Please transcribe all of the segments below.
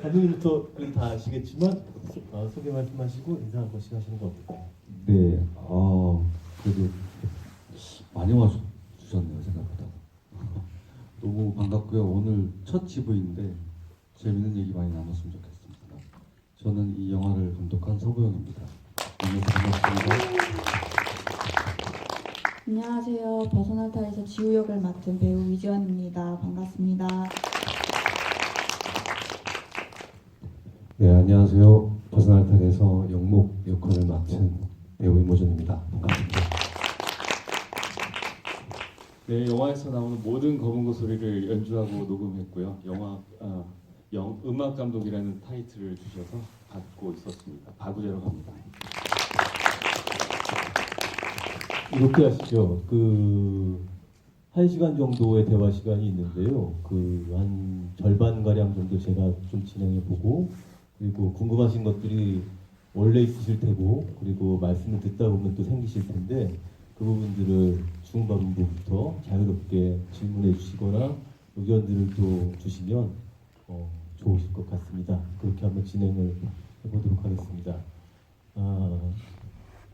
감독님부터 다 아시겠지만 소개 말씀하시고 인사 한 번씩 하시는 거 어떨까요? 네, 그래도 많이 와주셨네요, 생각보다. 너무 반갑고요. 오늘 첫 GV인데 재밌는 얘기 많이 나눴으면 좋겠습니다. 저는 이 영화를 감독한 서보영입니다. 만나서 반갑습니다. 안녕하세요. 벗어날 탈에서 지우 역을 맡은 배우 위지원입니다. 반갑습니다. 네, 안녕하세요. 벗어날 탈에서 영목 역할을 맡은 배우 임호준입니다. 반갑습니다. 네, 영화에서 나오는 모든 검은 고소리를 연주하고 녹음했고요. 음악 감독이라는 타이틀을 주셔서 받고 있었습니다. 박우재라고 합니다. 이렇게 하시죠. 1시간 정도의 대화 시간이 있는데요. 한 절반가량 정도 제가 좀 진행해보고, 그리고 궁금하신 것들이 원래 있으실 테고, 그리고 말씀을 듣다 보면 또 생기실 텐데, 그 부분들을 중반부부터 자유롭게 질문해 주시거나 의견들을 또 주시면 좋으실 것 같습니다. 그렇게 한번 진행을 해보도록 하겠습니다.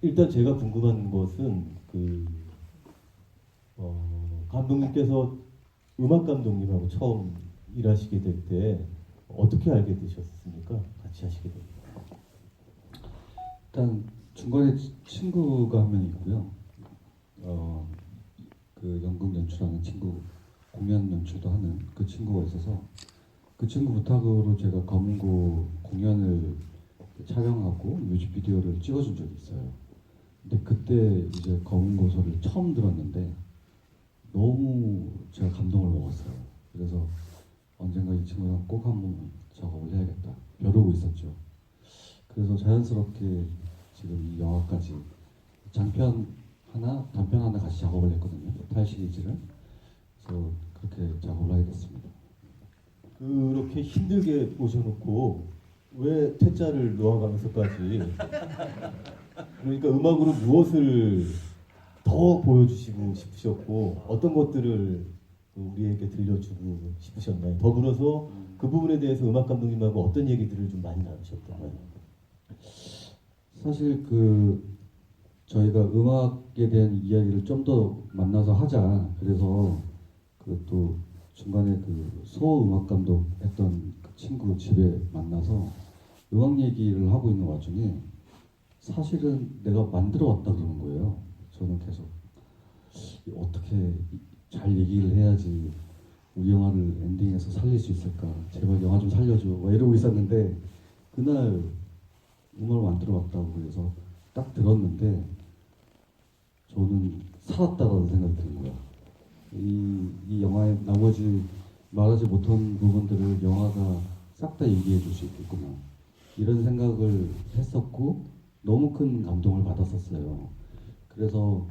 일단 제가 궁금한 것은 감독님께서 음악 감독님하고 처음 일하시게 될 때 어떻게 알게 되셨습니까? 같이 하시게 됩니다. 일단 중간에 친구가 한 명 있고요. 그 연극 연출하는 친구, 공연 연출도 하는 그 친구가 있어서 그 친구 부탁으로 제가 검은고 공연을 촬영하고 뮤직비디오를 찍어준 적이 있어요. 근데 그때 이제 검은고소를 처음 들었는데 너무 제가 감동을 먹었어요. 그래서 언젠가 이 친구랑 꼭 한번 작업을 해야겠다 벼르고 있었죠. 그래서 자연스럽게 지금 이 영화까지 장편 하나, 단편 하나 같이 작업을 했거든요. 탈 시리즈를. 그래서 그렇게 작업을 하게 됐습니다. 그렇게 힘들게 오셔놓고 왜 퇴짜를 놓아가면서까지 그러니까 음악으로 무엇을 더 보여주시고 싶으셨고 어떤 것들을 우리에게 들려주고 싶으셨나요? 더불어서 그 부분에 대해서 음악 감독님하고 어떤 얘기들을 좀 많이 나누셨던가요? 사실 저희가 음악에 대한 이야기를 좀 더 만나서 하자. 그래서 또 중간에 소음악 감독 했던 그 친구 집에 만나서 음악 얘기를 하고 있는 와중에 사실은 내가 만들어 왔다 그러는 거예요. 저는 계속 어떻게 잘 얘기를 해야지 우리 영화를 엔딩에서 살릴 수 있을까? 제발 영화 좀 살려줘. 막 이러고 있었는데 그날 음악을 만들어 왔다고 그래서 딱 들었는데 저는 살았다라는 생각이 드는 거야. 이 영화의 나머지 말하지 못한 부분들을 영화가 싹 다 얘기해 줄 수 있겠구나. 이런 생각을 했었고 너무 큰 감동을 받았었어요. 그래서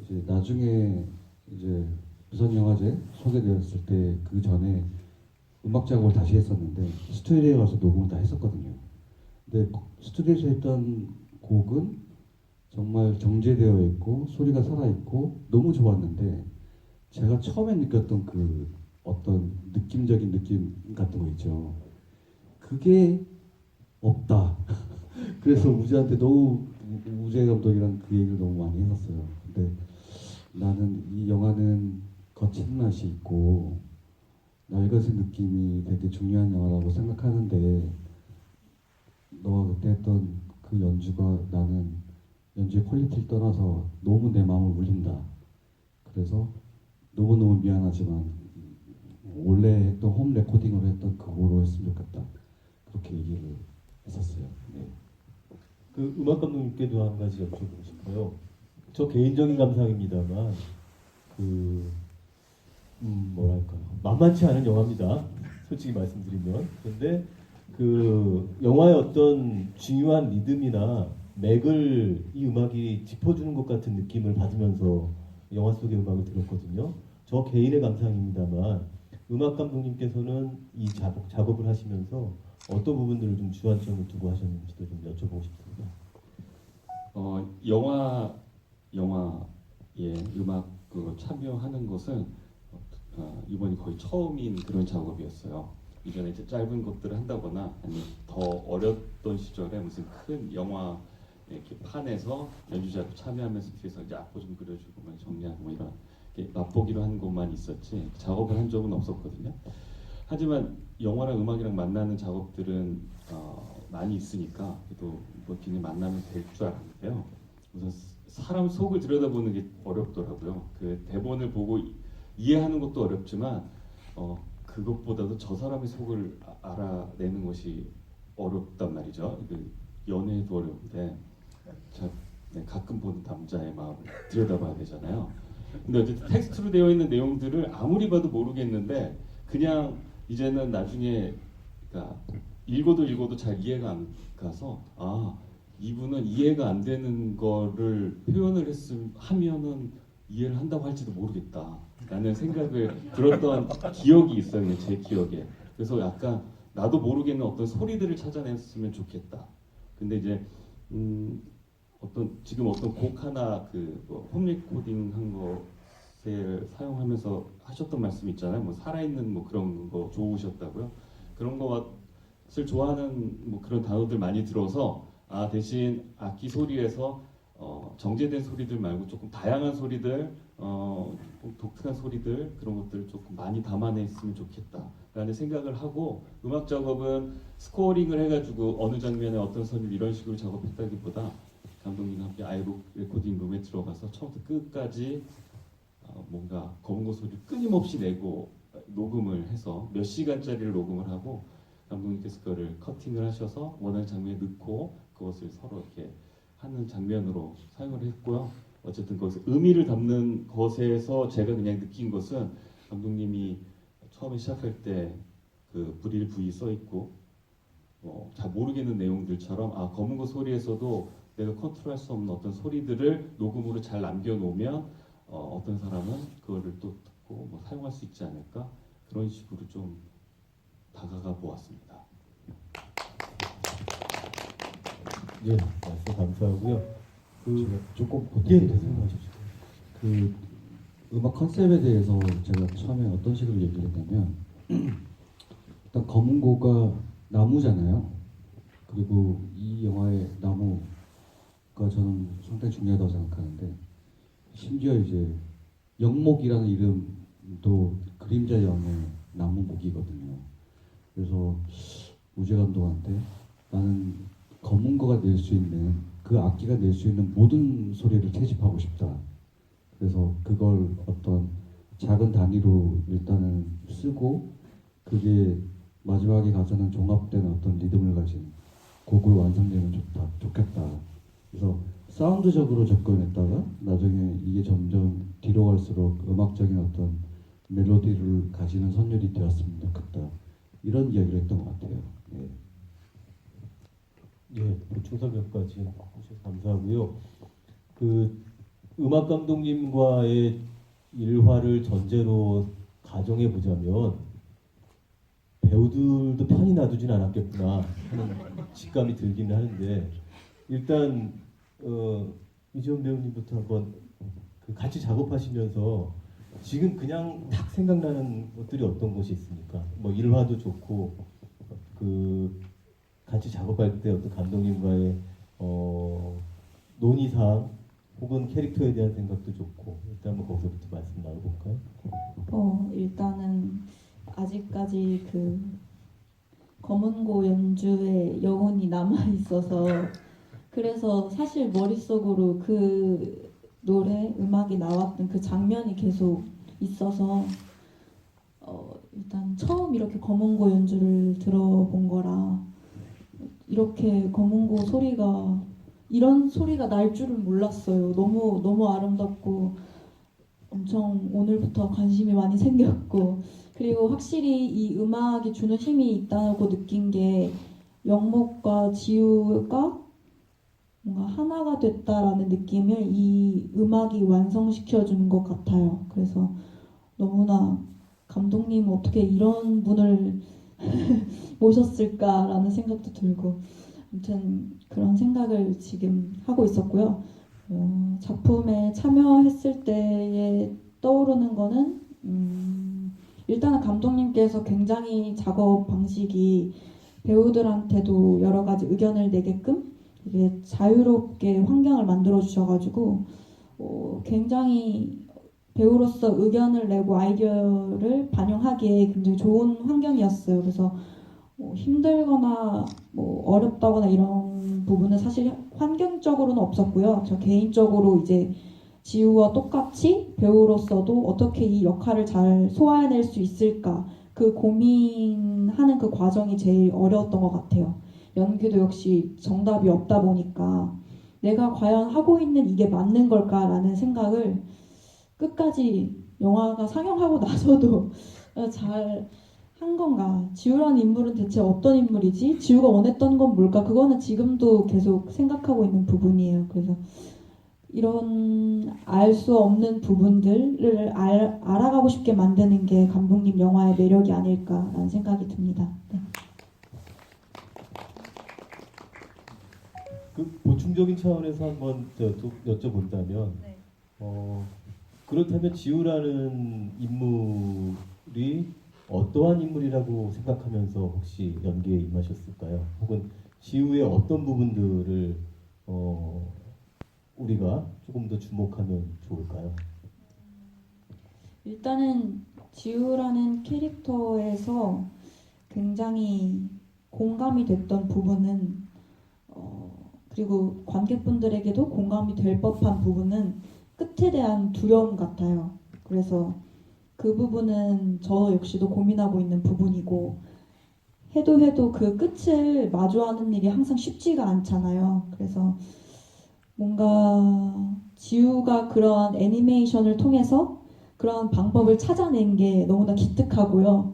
이제 나중에 이제 부산영화제 소개되었을 때 그 전에 음악 작업을 다시 했었는데 스튜디오에 가서 녹음을 다 했었거든요. 근데 스튜디오에서 했던 곡은 정말 정제되어 있고 소리가 살아있고 너무 좋았는데 제가 처음에 느꼈던 어떤 느낌적인 느낌 같은 거 있죠. 그게 없다. 그래서 우재한테 우재 감독이랑 그 얘기를 너무 많이 했었어요. 근데 나는 이 영화는 거친 맛이 있고 날것의 느낌이 되게 중요한 영화라고 생각하는데 너가 그때 했던 그 연주가 나는 연주의 퀄리티를 떠나서 너무 내 마음을 울린다. 그래서 너무너무 미안하지만 원래 했던 홈 레코딩으로 했던 그거로 했으면 좋겠다. 그렇게 얘기를 했었어요. 네. 음악 감독님께도 한 가지 여쭤보고 싶어요. 저 개인적인 감상입니다만 뭐랄까요, 만만치 않은 영화입니다. 솔직히 말씀드리면. 그런데 영화의 어떤 중요한 리듬이나 맥을 이 음악이 짚어주는 것 같은 느낌을 받으면서 영화 속의 음악을 들었거든요. 저 개인의 감상입니다만 음악 감독님께서는 이 작업을 하시면서 어떤 부분들을 좀 주안점을 두고 하셨는지도 좀 여쭤보고 싶습니다. 영화의 음악으로 참여하는 것은 이번이 거의 처음인 그런 작업이었어요. 이전에 이제 짧은 것들을 한다거나 아니면 더 어렸던 시절에 무슨 큰 영화 이렇게 판에서 연주자도 참여하면서 뒤에서 이제 악보 좀 그려주고 막 정리하고 뭐 이런 이렇게 맛보기로 한 것만 있었지 작업을 한 적은 없었거든요. 하지만 영화랑 음악이랑 만나는 작업들은 많이 있으니까 그래도 뭐 그냥 만나면 될 줄 알았는데요. 우선 사람 속을 들여다보는 게 어렵더라고요. 그 대본을 보고 이해하는 것도 어렵지만 그것보다도 저 사람의 속을 알아내는 것이 어렵단 말이죠. 그 연애도 어려운데 가끔 보는 남자의 마음을 들여다봐야 되잖아요. 근데 어쨌든 텍스트로 되어 있는 내용들을 아무리 봐도 모르겠는데 그냥 이제는 나중에 그러니까 읽어도 잘 이해가 안 가서 이분은 이해가 안 되는 거를 표현을 하면은 이해를 한다고 할지도 모르겠다라는 생각을 들었던 기억이 있어요. 그냥 제 기억에. 그래서 약간 나도 모르겠는 어떤 소리들을 찾아냈으면 좋겠다. 근데 이제 지금 어떤 곡 하나 홈 레코딩 한 것을 사용하면서 하셨던 말씀 있잖아요. 뭐 살아있는 뭐 그런 거 좋으셨다고요. 그런 것을 좋아하는 뭐 그런 단어들 많이 들어서 대신 악기 소리에서 정제된 소리들 말고 조금 다양한 소리들, 독특한 소리들 그런 것들을 조금 많이 담아냈으면 좋겠다라는 생각을 하고 음악 작업은 스코어링을 해가지고 어느 장면에 어떤 선율 이런 식으로 작업했다기보다 감독님과 함께 아이록 레코딩 룸에 들어가서 처음부터 끝까지 뭔가 검은 고 소리를 끊임없이 내고 녹음을 해서 몇 시간짜리를 녹음을 하고 감독님께서 그거를 커팅을 하셔서 원하는 장면에 넣고 그것을 서로 이렇게 하는 장면으로 사용을 했고요. 어쨌든 거기서 의미를 담는 것에서 제가 그냥 느낀 것은 감독님이 처음에 시작할 때 그 불일 V 써 있고 잘 모르겠는 내용들처럼 검은 고 소리에서도 내가 컨트롤할 수 없는 어떤 소리들을 녹음으로 잘 남겨놓으면 어떤 사람은 그거를 또 듣고 뭐 사용할 수 있지 않을까 그런 식으로 좀 다가가 보았습니다. 예, 말씀 감사하고요. 제가 조금 예, 보태드리면 말씀하십시오. 그 음악 컨셉에 대해서 제가 처음에 어떤 식으로 얘기를 했냐면 일단 검은고가 나무잖아요. 그리고 이 영화의 나무가 저는 상당히 중요하다고 생각하는데 심지어 이제 영목이라는 이름도 그림자 영의 나무목이거든요. 그래서 우재 감독한테 나는 검은고가 낼 수 있는 그 악기가 낼 수 있는 모든 소리를 채집하고 싶다. 그래서 그걸 어떤 작은 단위로 일단은 쓰고 그게 마지막에 가서는 종합된 어떤 리듬을 가진 곡으로 완성되면 좋겠다. 그래서 사운드적으로 접근했다가 나중에 이게 점점 뒤로 갈수록 음악적인 어떤 멜로디를 가지는 선율이 되었으면 좋겠다. 이런 이야기를 했던 것 같아요. 예. 예, 보충 설명까지 해주셔서 감사하고요. 그 음악 감독님과의 일화를 전제로 가정해 보자면 배우들도 편히 놔두진 않았겠구나 하는 직감이 들기는 하는데 일단 이지원 배우님부터 한번 같이 작업하시면서 지금 그냥 딱 생각나는 것들이 어떤 것이 있습니까? 뭐 일화도 좋고 같이 작업할 때 어떤 감독님과의 논의사항 혹은 캐릭터에 대한 생각도 좋고 일단 한번 거기서부터 말씀 나눠볼까요? 일단은 아직까지 그 검은고 연주에 영혼이 남아 있어서 그래서 사실 머릿속으로 그 노래 음악이 나왔던 그 장면이 계속 있어서 일단 처음 이렇게 검은고 연주를 들어본 거라 이렇게 검은고 소리가 이런 소리가 날 줄은 몰랐어요. 너무 아름답고 엄청 오늘부터 관심이 많이 생겼고 그리고 확실히 이 음악이 주는 힘이 있다고 느낀 게 영목과 지우가 뭔가 하나가 됐다라는 느낌을 이 음악이 완성시켜 주는 것 같아요. 그래서 너무나 감독님 어떻게 이런 분을 모셨을까라는 생각도 들고 아무튼 그런 생각을 지금 하고 있었고요. 작품에 참여했을 때에 떠오르는 거는 일단은 감독님께서 굉장히 작업 방식이 배우들한테도 여러 가지 의견을 내게끔 되게 자유롭게 환경을 만들어 주셔가지고 굉장히 배우로서 의견을 내고 아이디어를 반영하기에 굉장히 좋은 환경이었어요. 그래서 힘들거나 어렵다거나 이런 부분은 사실 환경적으로는 없었고요. 저 개인적으로 이제 지우와 똑같이 배우로서도 어떻게 이 역할을 잘 소화해낼 수 있을까 그 고민하는 그 과정이 제일 어려웠던 것 같아요. 연기도 역시 정답이 없다 보니까 내가 과연 하고 있는 이게 맞는 걸까라는 생각을 끝까지 영화가 상영하고 나서도 잘 한 건가? 지우라는 인물은 대체 어떤 인물이지? 지우가 원했던 건 뭘까? 그거는 지금도 계속 생각하고 있는 부분이에요. 그래서 이런 알 수 없는 부분들을 알아가고 싶게 만드는 게 감독님 영화의 매력이 아닐까라는 생각이 듭니다. 네. 그 보충적인 차원에서 한번 여쭤본다면, 네. 그렇다면 지우라는 인물이 어떠한 인물이라고 생각하면서 혹시 연기에 임하셨을까요? 혹은 지우의 어떤 부분들을 우리가 조금 더 주목하면 좋을까요? 일단은 지우라는 캐릭터에서 굉장히 공감이 됐던 부분은 그리고 관객분들에게도 공감이 될 법한 부분은 끝에 대한 두려움 같아요. 그래서 그 부분은 저 역시도 고민하고 있는 부분이고 해도 그 끝을 마주하는 일이 항상 쉽지가 않잖아요. 그래서 뭔가 지우가 그런 애니메이션을 통해서 그런 방법을 찾아낸 게 너무나 기특하고요.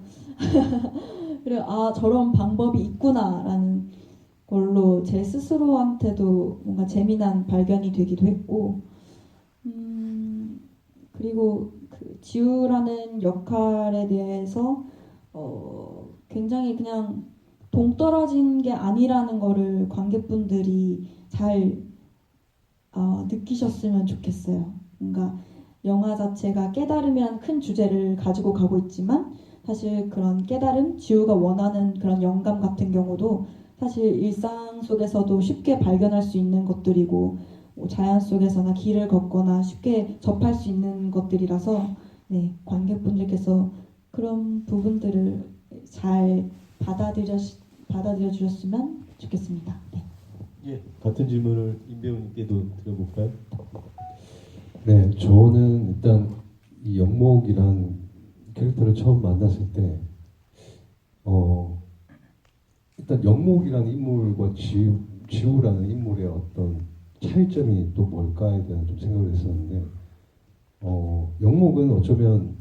그리고 저런 방법이 있구나라는 걸로 제 스스로한테도 뭔가 재미난 발견이 되기도 했고 그리고 그 지우라는 역할에 대해서 굉장히 그냥 동떨어진 게 아니라는 거를 관객분들이 잘 느끼셨으면 좋겠어요. 뭔가 영화 자체가 깨달음이라는 큰 주제를 가지고 가고 있지만 사실 그런 깨달음, 지우가 원하는 그런 영감 같은 경우도 사실 일상 속에서도 쉽게 발견할 수 있는 것들이고 자연 속에서나 길을 걷거나 쉽게 접할 수 있는 것들이라서 네, 관객분들께서 그런 부분들을 잘 받아들여 주셨으면 좋겠습니다. 네. 예, 같은 질문을 임 배우님께도 드려볼까요? 네, 저는 일단 이 영목이란 캐릭터를 처음 만났을 때, 일단 영목이란 인물과 지우라는 인물의 어떤 차이점이 또 뭘까에 대한 좀 생각을 했었는데, 영목은 어쩌면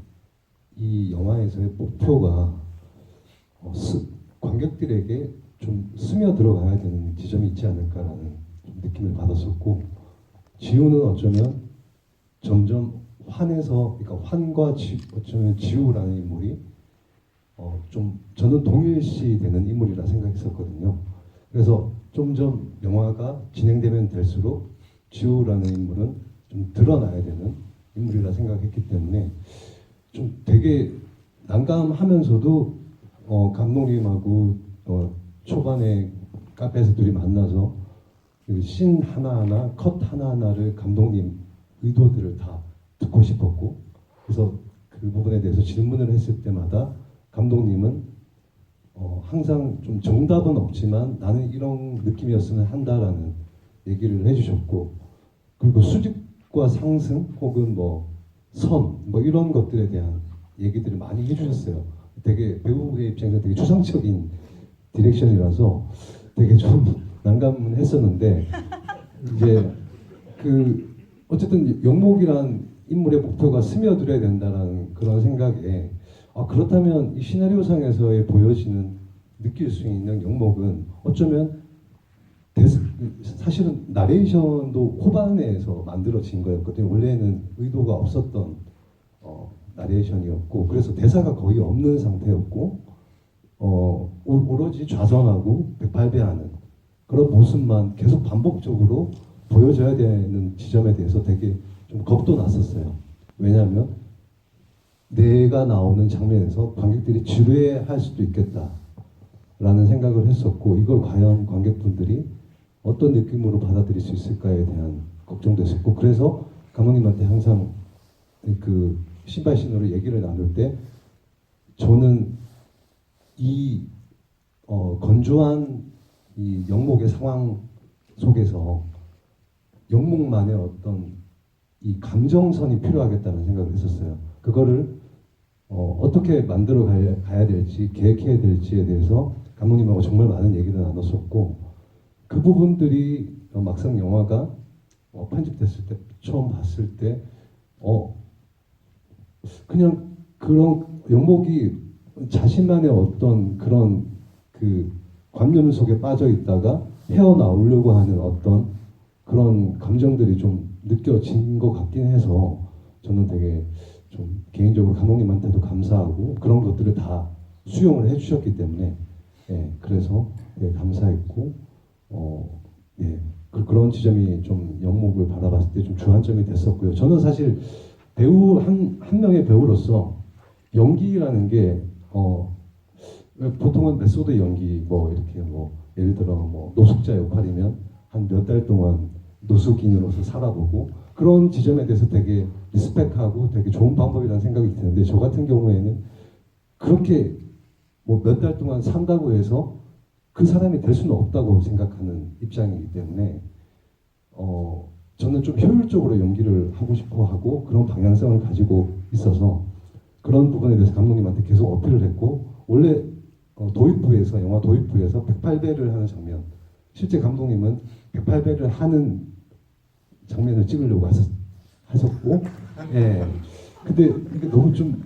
이 영화에서의 목표가 관객들에게 좀 스며들어가야 되는 지점이 있지 않을까라는 좀 느낌을 받았었고, 지우는 어쩌면 점점 환에서, 그러니까 환과 어쩌면 지우라는 인물이 좀 저는 동일시 되는 인물이라 생각했었거든요. 그래서 점점 영화가 진행되면 될수록 지우라는 인물은 좀 드러나야 되는 인물이라 생각했기 때문에 좀 되게 난감하면서도 감독님하고 초반에 카페에서 둘이 만나서 씬 하나하나, 컷 하나하나를 감독님 의도들을 다 듣고 싶었고, 그래서 그 부분에 대해서 질문을 했을 때마다 감독님은 항상 좀 정답은 없지만 나는 이런 느낌이었으면 한다라는 얘기를 해주셨고, 그리고 수직과 상승 혹은 선 이런 것들에 대한 얘기들을 많이 해주셨어요. 되게 배우의 입장에서 되게 추상적인 디렉션이라서 되게 좀 난감은 했었는데, 이제 어쨌든 영목이란 인물의 목표가 스며들어야 된다는 그런 생각에 그렇다면 이 시나리오상에서의 보여지는 느낄 수 있는 영목은 어쩌면 사실은 나레이션도 호반에서 만들어진 거였거든요. 원래는 의도가 없었던 나레이션이었고, 그래서 대사가 거의 없는 상태였고 오로지 좌선하고 백발배하는 그런 모습만 계속 반복적으로 보여줘야 되는 지점에 대해서 되게 좀 겁도 났었어요. 왜냐하면 내가 나오는 장면에서 관객들이 지루해할 수도 있겠다라는 생각을 했었고 이걸 과연 관객분들이 어떤 느낌으로 받아들일 수 있을까에 대한 걱정도 했었고 그래서 감독님한테 항상 그 신발 신호를 얘기를 나눌 때 저는 이 건조한 이 영목의 상황 속에서 영목만의 어떤 이 감정선이 필요하겠다는 생각을 했었어요. 그거를 어떻게 만들어 가야 될지 계획해야 될지에 대해서 감독님하고 정말 많은 얘기를 나눴었고 그 부분들이 막상 영화가 편집됐을 때 처음 봤을 때 그냥 그런 영목이 자신만의 어떤 그런 그 관념 속에 빠져 있다가 헤어나오려고 하는 어떤 그런 감정들이 좀 느껴진 것 같긴 해서 저는 되게 좀 개인적으로 감독님한테도 감사하고 그런 것들을 다 수용을 해주셨기 때문에 그래서 감사했고 그런 지점이 좀 영목을 바라봤을 때 좀 주안점이 됐었고요. 저는 사실 배우 한 명의 배우로서 연기라는 게 보통은 메소드 연기 뭐 이렇게 뭐 예를 들어 뭐 노숙자 역할이면 한 몇 달 동안 노숙인으로서 살아보고 그런 지점에 대해서 되게 리스펙하고 되게 좋은 방법이라는 생각이 드는데 저 같은 경우에는 그렇게 뭐 몇 달 동안 산다고 해서 그 사람이 될 수는 없다고 생각하는 입장이기 때문에 저는 좀 효율적으로 연기를 하고 싶어 하고 그런 방향성을 가지고 있어서 그런 부분에 대해서 감독님한테 계속 어필을 했고 원래 도입부에서 영화 도입부에서 108배를 하는 장면 실제 감독님은 108배를 하는 장면을 찍으려고 하셨고 근데 이게 너무 좀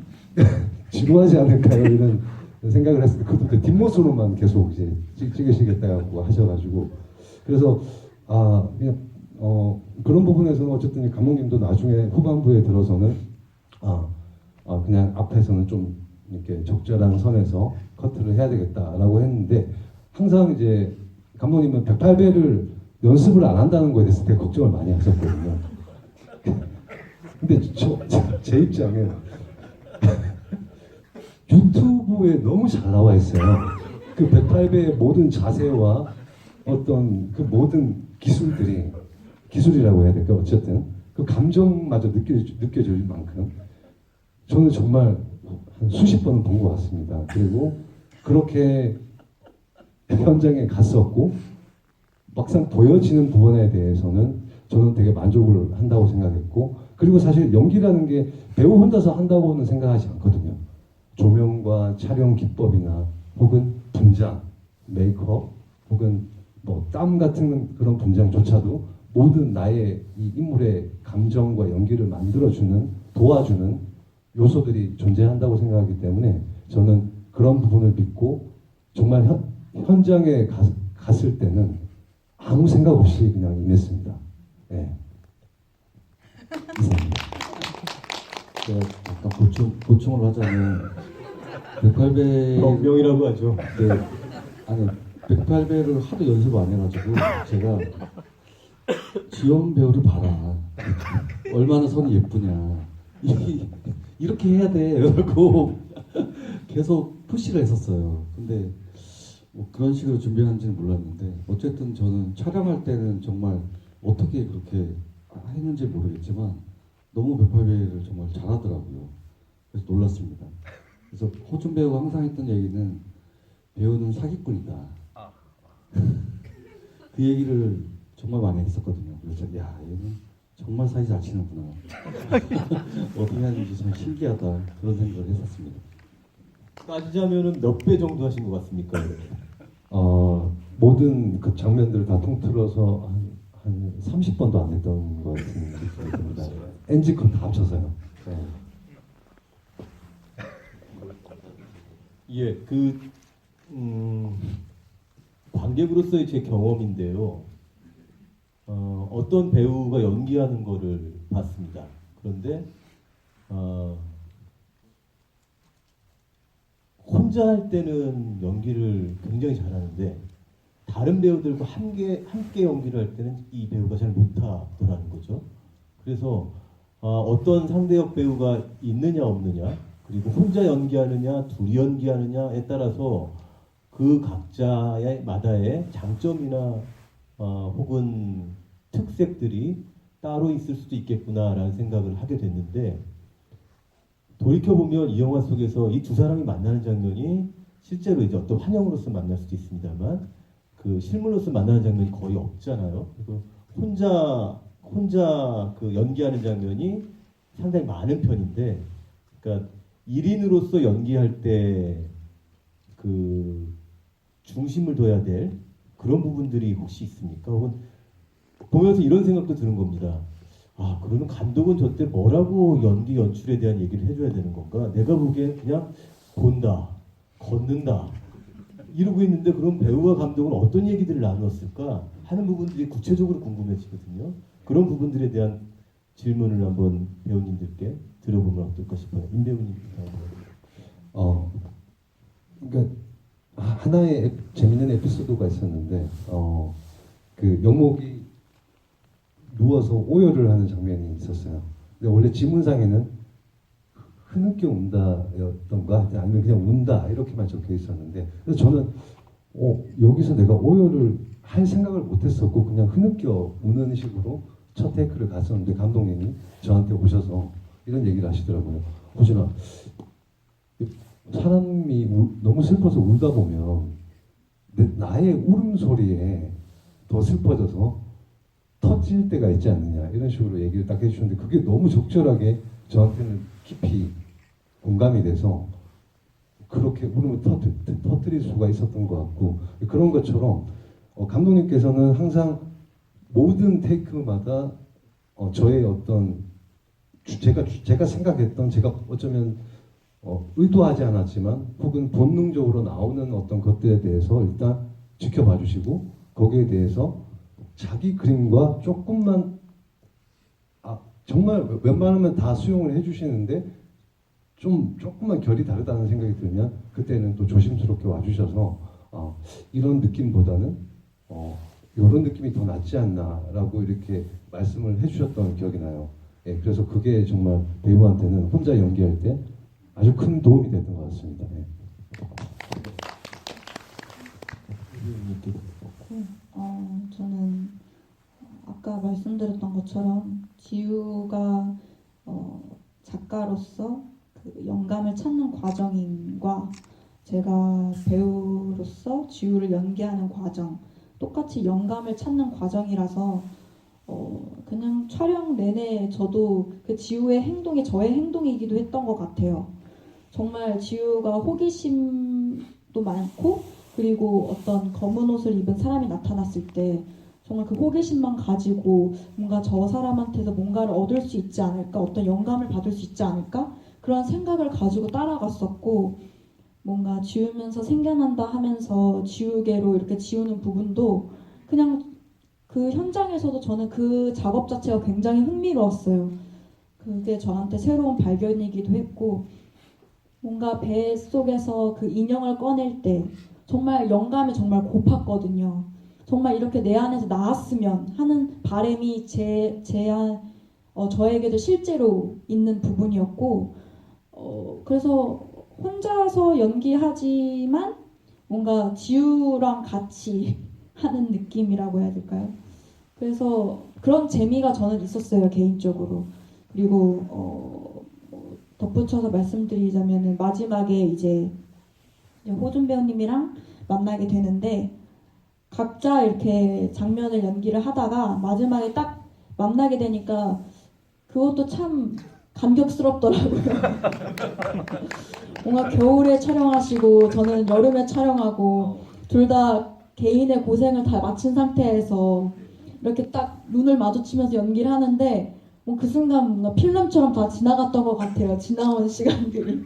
지루하지 않을까요 이런 생각을 했을 때 그것도 뒷모습으로만 계속 이제 찍으시겠다고 하셔가지고 그래서 그냥 그런 부분에서는 어쨌든 이 감독님도 나중에 후반부에 들어서는 그냥 앞에서는 좀 이렇게 적절한 선에서 커트를 해야 되겠다라고 했는데 항상 이제 감독님은 108배를 연습을 안 한다는 거에 대해서 되게 걱정을 많이 하셨거든요. 근데 제 입장에 유튜브에 너무 잘 나와 있어요. 그 108배의 모든 자세와 어떤 그 모든 기술들이 기술이라고 해야 될까 어쨌든 그 감정마저 느껴질 만큼 저는 정말 한 수십 번은 본 것 같습니다. 그리고 그렇게 현장에 갔었고 막상 보여지는 부분에 대해서는 저는 되게 만족을 한다고 생각했고 그리고 사실 연기라는 게 배우 혼자서 한다고는 생각하지 않거든요. 조명과 촬영 기법이나 혹은 분장, 메이크업 혹은 뭐 땀 같은 그런 분장조차도 모든 나의 이 인물의 감정과 연기를 만들어주는 도와주는 요소들이 존재한다고 생각하기 때문에 저는 그런 부분을 믿고 정말 현장에 갔을 때는 아무 생각 없이 그냥 임했습니다. 이상입니다. 제가 약간 보충을 하자면 108배 병명이라고 하죠. 아니 108배를 하도 연습을 안 해가지고 제가 지원 배우를 봐라 얼마나 선이 예쁘냐 이렇게 해야 돼라고 계속 푸시를 했었어요. 근데 뭐 그런 식으로 준비하는지는 몰랐는데 어쨌든 저는 촬영할 때는 정말 어떻게 그렇게 했는지 모르겠지만 너무 108배를 정말 잘하더라고요. 그래서 놀랐습니다. 그래서 호준 배우가 항상 했던 얘기는 배우는 사기꾼이다. 그 얘기를 정말 많이 했었거든요. 그래서 야 얘는 정말 사기 잘 치는구나. 어떻게 하는지 참 신기하다 그런 생각을 했었습니다. 따지자면은 몇 배 정도 하신 것 같습니까? 모든 그 장면들을 다 통틀어서 한 30번도 안 했던 것 같은 느낌이 듭니다. NG컷 다 합쳐서요. 예, 관객으로서의 제 경험인데요. 어떤 배우가 연기하는 거를 봤습니다. 그런데 혼자 할 때는 연기를 굉장히 잘하는데 다른 배우들과 함께 연기를 할 때는 이 배우가 잘 못하더라는 거죠. 그래서 어떤 상대역 배우가 있느냐 없느냐 그리고 혼자 연기하느냐, 둘이 연기하느냐에 따라서 그 각자의 마다의 장점이나 혹은 특색들이 따로 있을 수도 있겠구나라는 생각을 하게 됐는데 돌이켜보면 이 영화 속에서 이 두 사람이 만나는 장면이 실제로 이제 어떤 환영으로서 만날 수도 있습니다만 그 실물로서 만나는 장면이 거의 없잖아요. 그리고 혼자 그 연기하는 장면이 상당히 많은 편인데, 그러니까 1인으로서 연기할 때 그 중심을 둬야 될 그런 부분들이 혹시 있습니까? 혹은 보면서 이런 생각도 드는 겁니다. 아, 그러면 감독은 저때 뭐라고 연기 연출에 대한 얘기를 해줘야 되는 건가? 내가 보기엔 그냥 본다, 걷는다 이러고 있는데 그럼 배우와 감독은 어떤 얘기들을 나눴을까 하는 부분들이 구체적으로 궁금해지거든요. 그런 부분들에 대한 질문을 한번 배우님들께 들어보면 어떨까 싶어요. 임 배우님부터. 그러니까 하나의 재밌는 에피소드가 있었는데 그 영목이 누워서 오열을 하는 장면이 있었어요. 근데 원래 지문상에는 흐느껴 운다였던가 아니면 그냥 운다 이렇게만 적혀 있었는데 그래서 저는 여기서 내가 오열을 할 생각을 못했었고 그냥 흐느껴 우는 식으로 첫 테이크를 갔었는데 감독님이 저한테 오셔서 이런 얘기를 하시더라고요. 호진아, 사람이 너무 슬퍼서 울다 보면 나의 울음소리에 더 슬퍼져서 터질 때가 있지 않느냐 이런 식으로 얘기를 딱 해주셨는데 그게 너무 적절하게 저한테는 깊이 공감이 돼서 그렇게 울음을 터뜨릴 수가 있었던 것 같고 그런 것처럼 감독님께서는 항상 모든 테이크마다 저의 어떤 제가 생각했던 제가 어쩌면 의도하지 않았지만 혹은 본능적으로 나오는 어떤 것들에 대해서 일단 지켜봐 주시고 거기에 대해서 자기 그림과 조금만 정말 웬만하면 다 수용을 해주시는데 조금만 결이 다르다는 생각이 들면 그때는 또 조심스럽게 와주셔서 이런 느낌보다는 이런 느낌이 더 낫지 않나라고 이렇게 말씀을 해주셨던 기억이 나요. 예, 그래서 그게 정말 배우한테는 혼자 연기할 때 아주 큰 도움이 됐던 것 같습니다. 예. 저는 아까 말씀드렸던 것처럼 지우가 작가로서 그 영감을 찾는 과정과 제가 배우로서 지우를 연기하는 과정 똑같이 영감을 찾는 과정이라서 그냥 촬영 내내 저도 그 지우의 행동이 저의 행동이기도 했던 것 같아요. 정말 지우가 호기심도 많고 그리고 어떤 검은 옷을 입은 사람이 나타났을 때 정말 그 호기심만 가지고 뭔가 저 사람한테서 뭔가를 얻을 수 있지 않을까, 어떤 영감을 받을 수 있지 않을까 그런 생각을 가지고 따라갔었고 뭔가 지우면서 생겨난다 하면서 지우개로 이렇게 지우는 부분도 그냥 그 현장에서도 저는 그 작업 자체가 굉장히 흥미로웠어요. 그게 저한테 새로운 발견이기도 했고 뭔가 배 속에서 그 인형을 꺼낼 때 정말 영감이 정말 고팠거든요. 정말 이렇게 내 안에서 나왔으면 하는 바람이 저에게도 실제로 있는 부분이었고 그래서 혼자서 연기하지만 뭔가 지우랑 같이 하는 느낌이라고 해야 될까요? 그래서 그런 재미가 저는 있었어요, 개인적으로. 그리고 덧붙여서 말씀드리자면 마지막에 이제 호준 배우님이랑 만나게 되는데 각자 이렇게 장면을 연기를 하다가 마지막에 딱 만나게 되니까 그것도 참 감격스럽더라고요. 뭔가 겨울에 촬영하시고 저는 여름에 촬영하고 둘 다 개인의 고생을 다 마친 상태에서 이렇게 딱 눈을 마주치면서 연기를 하는데 뭐 그 순간 뭔가 필름처럼 다 지나갔던 것 같아요. 지나온 시간들이.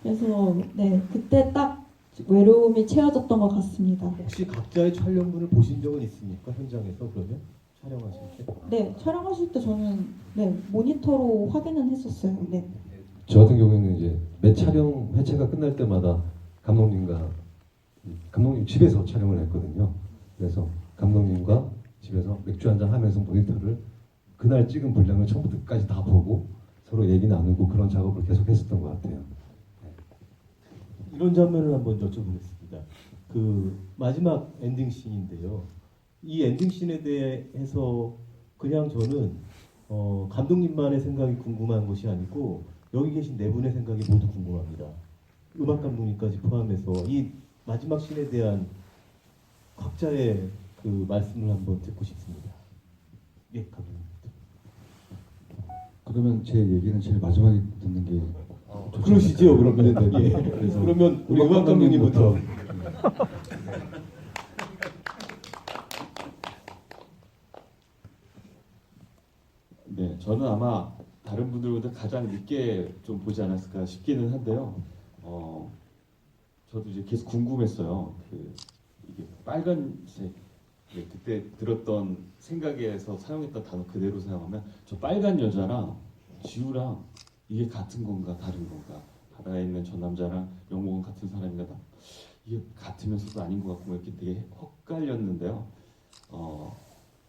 그래서 네 그때 딱 외로움이 채워졌던 것 같습니다. 혹시 각자의 촬영분을 보신 적은 있습니까? 현장에서 그러면 촬영하실 때? 네 촬영하실 때 저는 네 모니터로 확인은 했었어요. 네. 저 같은 경우에는 이제 매 촬영 회차가 끝날 때마다 감독님 집에서 촬영을 했거든요. 그래서 감독님과 집에서 맥주 한잔 하면서 모니터를 그날 찍은 분량을 처음부터 끝까지 다 보고 서로 얘기 나누고 그런 작업을 계속 했었던 것 같아요. 이런 장면을 한번 여쭤보겠습니다. 그 마지막 엔딩 씬인데요. 이 엔딩 씬에 대해서 그냥 저는 감독님만의 생각이 궁금한 것이 아니고 여기 계신 네 분의 생각이 모두 궁금합니다. 음악 감독님까지 포함해서 이 마지막 씬에 대한 각자의 그 말씀을 한번 듣고 싶습니다. 예, 감독님. 그러면 제 얘기는 제일 마지막에 듣는 게 좋지 그러시죠, 않을까요? 그러면. 네, 예. 네. 그래서 그러면 우리 음악 감독님부터. 네, 저는 아마 다른 분들보다 가장 늦게 좀 보지 않았을까 싶기는 한데요. 저도 이제 계속 궁금했어요. 이게 빨간색, 그때 들었던 생각에서 사용했던 단어 그대로 사용하면 저 빨간 여자랑 지우랑 이게 같은 건가 다른 건가, 바다에 있는 저 남자랑 영목은 같은 사람인가, 이게 같으면서도 아닌 것 같고 뭐 이렇게 되게 헛갈렸는데요.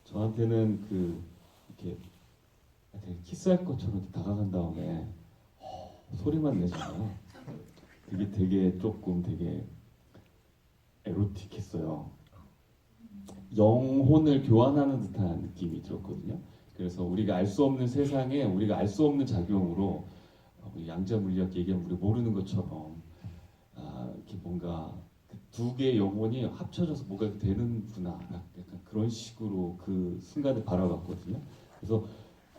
저한테는 이렇게 되게 키스할 것처럼 다가간 다음에 소리만 내잖아요. 그게 되게 조금 되게 에로틱했어요. 영혼을 교환하는 듯한 느낌이 들었거든요. 그래서 우리가 알 수 없는 세상에 우리가 알 수 없는 작용으로 양자 물리학 얘기하면 우리 모르는 것처럼 이렇게 뭔가 두 개의 영혼이 합쳐져서 뭐가 이렇게 되는구나, 약간 그런 식으로 그 순간을 바라봤거든요. 그래서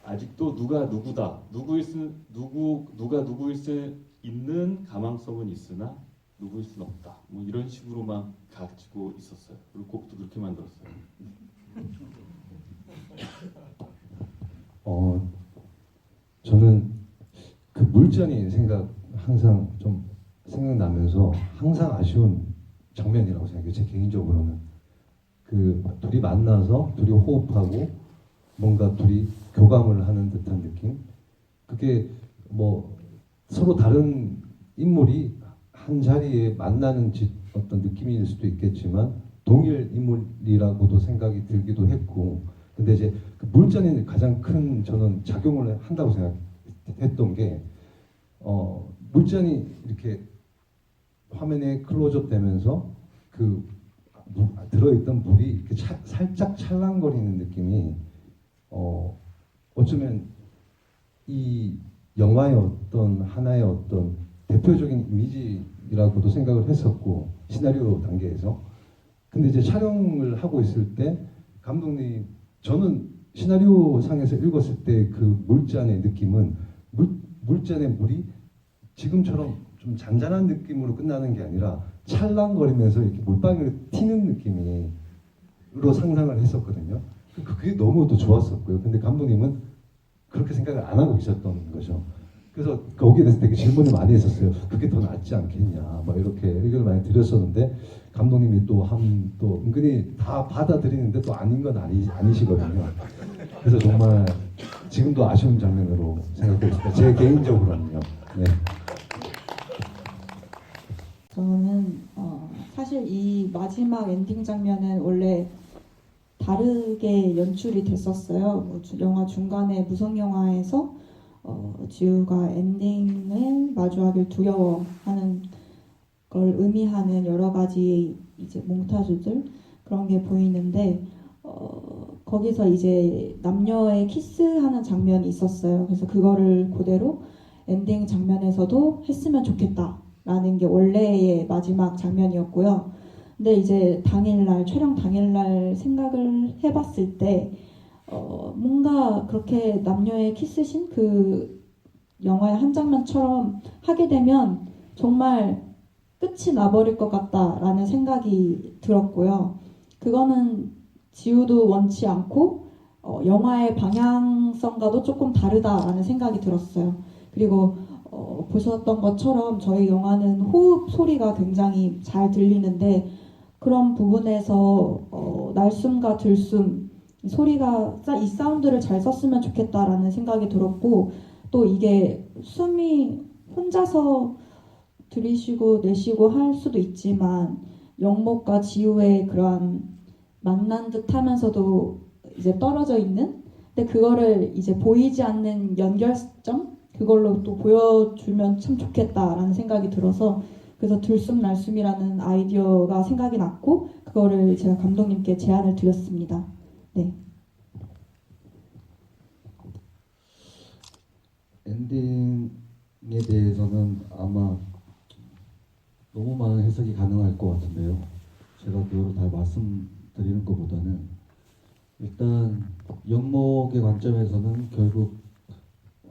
아직도 누가 누구다, 누가 누구일 수 있는 가망성은 있으나 누구일 수는 없다, 뭐 이런 식으로만 가지고 있었어요. 그리고 곡도 그렇게 만들었어요. 저는 그 물전이 항상 좀 생각나면서 항상 아쉬운 장면이라고 생각해요. 제 개인적으로는 둘이 만나서 둘이 호흡하고 뭔가 둘이 교감을 하는 듯한 느낌. 그게 뭐 서로 다른 인물이 한 자리에 만나는 어떤 느낌일 수도 있겠지만 동일 인물이라고도 생각이 들기도 했고, 근데 이제 그 물전이 가장 큰 저는 작용을 한다고 생각했던 게 물전이 이렇게 화면에 클로즈업 되면서 들어있던 물이 이렇게 살짝 찰랑거리는 느낌이 어쩌면 이 영화의 하나의 대표적인 이미지라고도 생각을 했었고, 시나리오 단계에서. 근데 이제 촬영을 하고 있을 때 감독님, 저는 시나리오 상에서 읽었을 때 그 물잔의 느낌은 물잔의 물이 지금처럼 좀 잔잔한 느낌으로 끝나는 게 아니라 찰랑거리면서 이렇게 물방울을 튀는 느낌으로 상상을 했었거든요. 그게 너무 또 좋았었고요. 근데 감독님은 그렇게 생각을 안 하고 계셨던 거죠. 그래서 거기에 대해서 되게 질문을 많이 했었어요. 그게 더 낫지 않겠냐, 막 이렇게 의견을 많이 드렸었는데 감독님이 또 은근히 다 받아들이는데 또 아닌 건 아니시거든요. 그래서 정말 지금도 아쉬운 장면으로 생각하고 있습니다. 제 개인적으로는요. 네. 저는 사실 이 마지막 엔딩 장면은 원래 다르게 연출이 됐었어요. 뭐 영화 중간에 무성 영화에서 지우가 엔딩을 마주하길 두려워하는 걸 의미하는 여러 가지 이제 몽타주들, 그런 게 보이는데 거기서 이제 남녀의 키스하는 장면이 있었어요. 그래서 그거를 그대로 엔딩 장면에서도 했으면 좋겠다라는 게 원래의 마지막 장면이었고요. 근데 이제 촬영 당일날 생각을 해봤을 때 뭔가 그렇게 남녀의 키스신 그 영화의 한 장면처럼 하게 되면 정말 끝이 나버릴 것 같다라는 생각이 들었고요. 그거는 지우도 원치 않고 영화의 방향성과도 조금 다르다라는 생각이 들었어요. 그리고 보셨던 것처럼 저희 영화는 호흡 소리가 굉장히 잘 들리는데 그런 부분에서 날숨과 들숨 소리가 이 사운드를 잘 썼으면 좋겠다라는 생각이 들었고, 또 이게 숨이 혼자서 들이쉬고 내쉬고 할 수도 있지만 영목과 지우의 그러한 만난 듯 하면서도 이제 떨어져 있는, 근데 그거를 이제 보이지 않는 연결점, 그걸로 또 보여주면 참 좋겠다라는 생각이 들어서 그래서 들숨날숨이라는 아이디어가 생각이 났고 그거를 제가 감독님께 제안을 드렸습니다. 네. 엔딩에 대해서는 아마 너무 많은 해석이 가능할 것 같은데요. 제가 그거를 다 말씀드리는 것보다는 일단 영목의 관점에서는 결국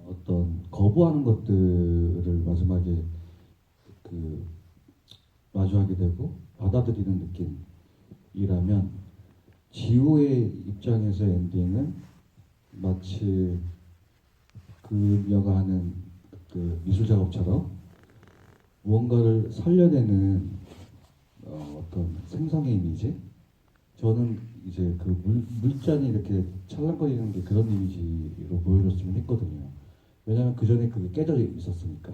어떤 거부하는 것들을 마지막에 그 마주하게 되고 받아들이는 느낌이라면 지우의 입장에서 엔딩은 마치 그녀가 하는 그 미술 작업처럼 무언가를 살려내는 어떤 생성의 이미지. 저는 이제 그 물잔이 이렇게 찰랑거리는 게 그런 이미지로 보여줬으면 했거든요. 왜냐하면 그 전에 그게 깨져 있었으니까.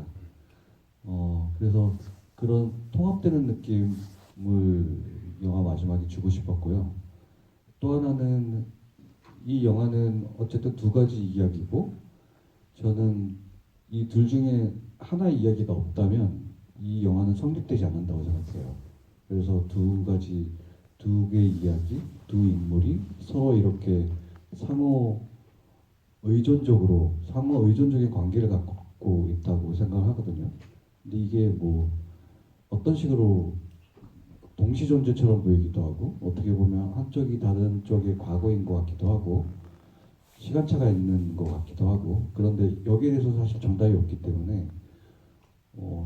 그래서 그런 통합되는 느낌을 영화 마지막에 주고 싶었고요. 또 하나는 이 영화는 어쨌든 두 가지 이야기고 저는 이 둘 중에 하나의 이야기가 없다면 이 영화는 성립되지 않는다고 생각해요. 그래서 두 개의 이야기, 두 인물이 서로 이렇게 상호 의존적인 관계를 갖고 있다고 생각을 하거든요. 근데 이게 뭐 어떤 식으로 동시 존재처럼 보이기도 하고 어떻게 보면 한쪽이 다른 쪽의 과거인 것 같기도 하고 시간차가 있는 것 같기도 하고 그런데 여기에 대해서 사실 정답이 없기 때문에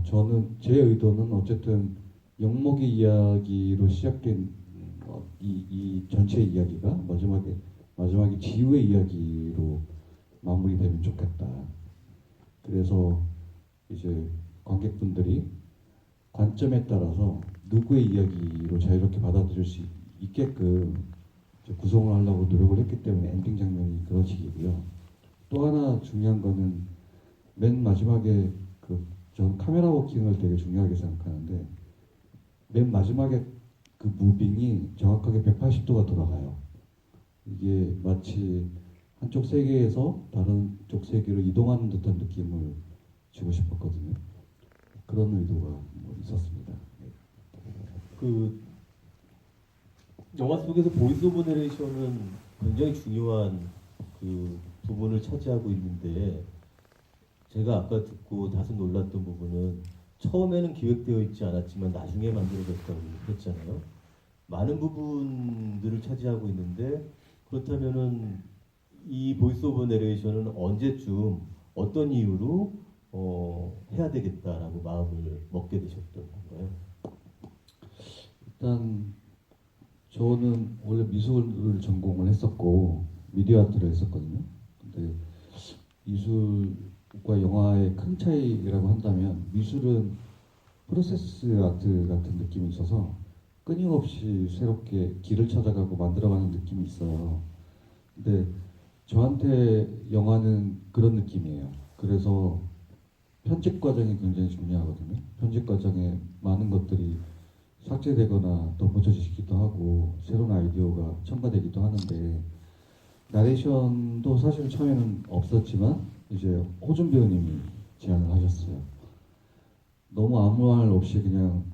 저는 제 의도는 어쨌든 영목의 이야기로 시작된 이 전체 이야기가 마지막에 지우의 이야기로 마무리되면 좋겠다. 그래서 이제 관객분들이 관점에 따라서 누구의 이야기로 자유롭게 받아들일 수 있게끔 구성을 하려고 노력을 했기 때문에 엔딩 장면이 그런 식이고요. 또 하나 중요한 거는 맨 마지막에 저는 카메라 워킹을 되게 중요하게 생각하는데 맨 마지막에 그 무빙이 정확하게 180도가 돌아가요. 이게 마치 한쪽 세계에서 다른 쪽 세계로 이동하는 듯한 느낌을 주고 싶었거든요. 그런 의도가 있었습니다. 그 영화 속에서 보이스 오브 내레이션은 굉장히 중요한 그 부분을 차지하고 있는데 제가 아까 듣고 다소 놀랐던 부분은 처음에는 기획되어 있지 않았지만 나중에 만들어졌다고 했잖아요. 많은 부분들을 차지하고 있는데 그렇다면은 이 보이스 오브 내레이션은 언제쯤 어떤 이유로 해야 되겠다라고 마음을 먹게 되셨던 건가요? 일단 저는 원래 미술을 전공을 했었고 미디어 아트를 했었거든요. 근데 미술과 영화의 큰 차이라고 한다면 미술은 프로세스 아트 같은 느낌이 있어서 끊임없이 새롭게 길을 찾아가고 만들어가는 느낌이 있어요. 근데 저한테 영화는 그런 느낌이에요. 그래서 편집 과정이 굉장히 중요하거든요. 편집 과정에 많은 것들이 삭제되거나 덧붙여지기도 하고 새로운 아이디어가 첨가되기도 하는데 나레이션도 사실 처음에는 없었지만 이제 호준 배우님이 제안을 하셨어요. 너무 아무 말 없이 그냥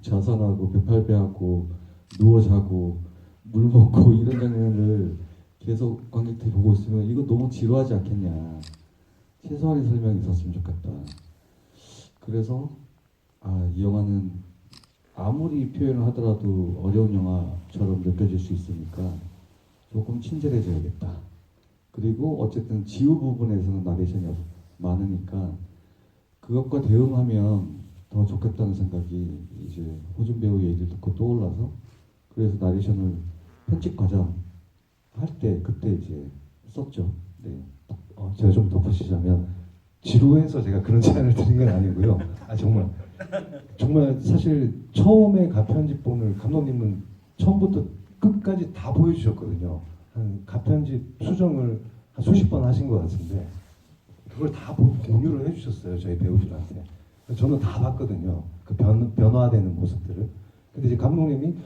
자선하고 배팔배하고 누워 자고 물 먹고 이런 장면을 계속 관객들이 보고 있으면 이거 너무 지루하지 않겠냐. 최소한의 설명이 있었으면 좋겠다. 그래서 이 영화는 아무리 표현을 하더라도 어려운 영화처럼 느껴질 수 있으니까 조금 친절해져야겠다. 그리고 어쨌든 지우 부분에서는 나레이션이 많으니까 그것과 대응하면 더 좋겠다는 생각이 이제 호준 배우 얘기를 듣고 떠올라서 그래서 나레이션을 편집 과정 할 때 그때 이제 썼죠. 네. 제가 좀 덧붙이자면 지루해서 제가 그런 제안을 드린 건 아니고요. 정말 사실 처음에 가편집본을 감독님은 처음부터 끝까지 다 보여주셨거든요. 한 가편집 수정을 한 수십 번 하신 것 같은데 그걸 다 공유를 해주셨어요. 저희 배우들한테. 저는 다 봤거든요. 그 변화되는 모습들을. 근데 이제 감독님도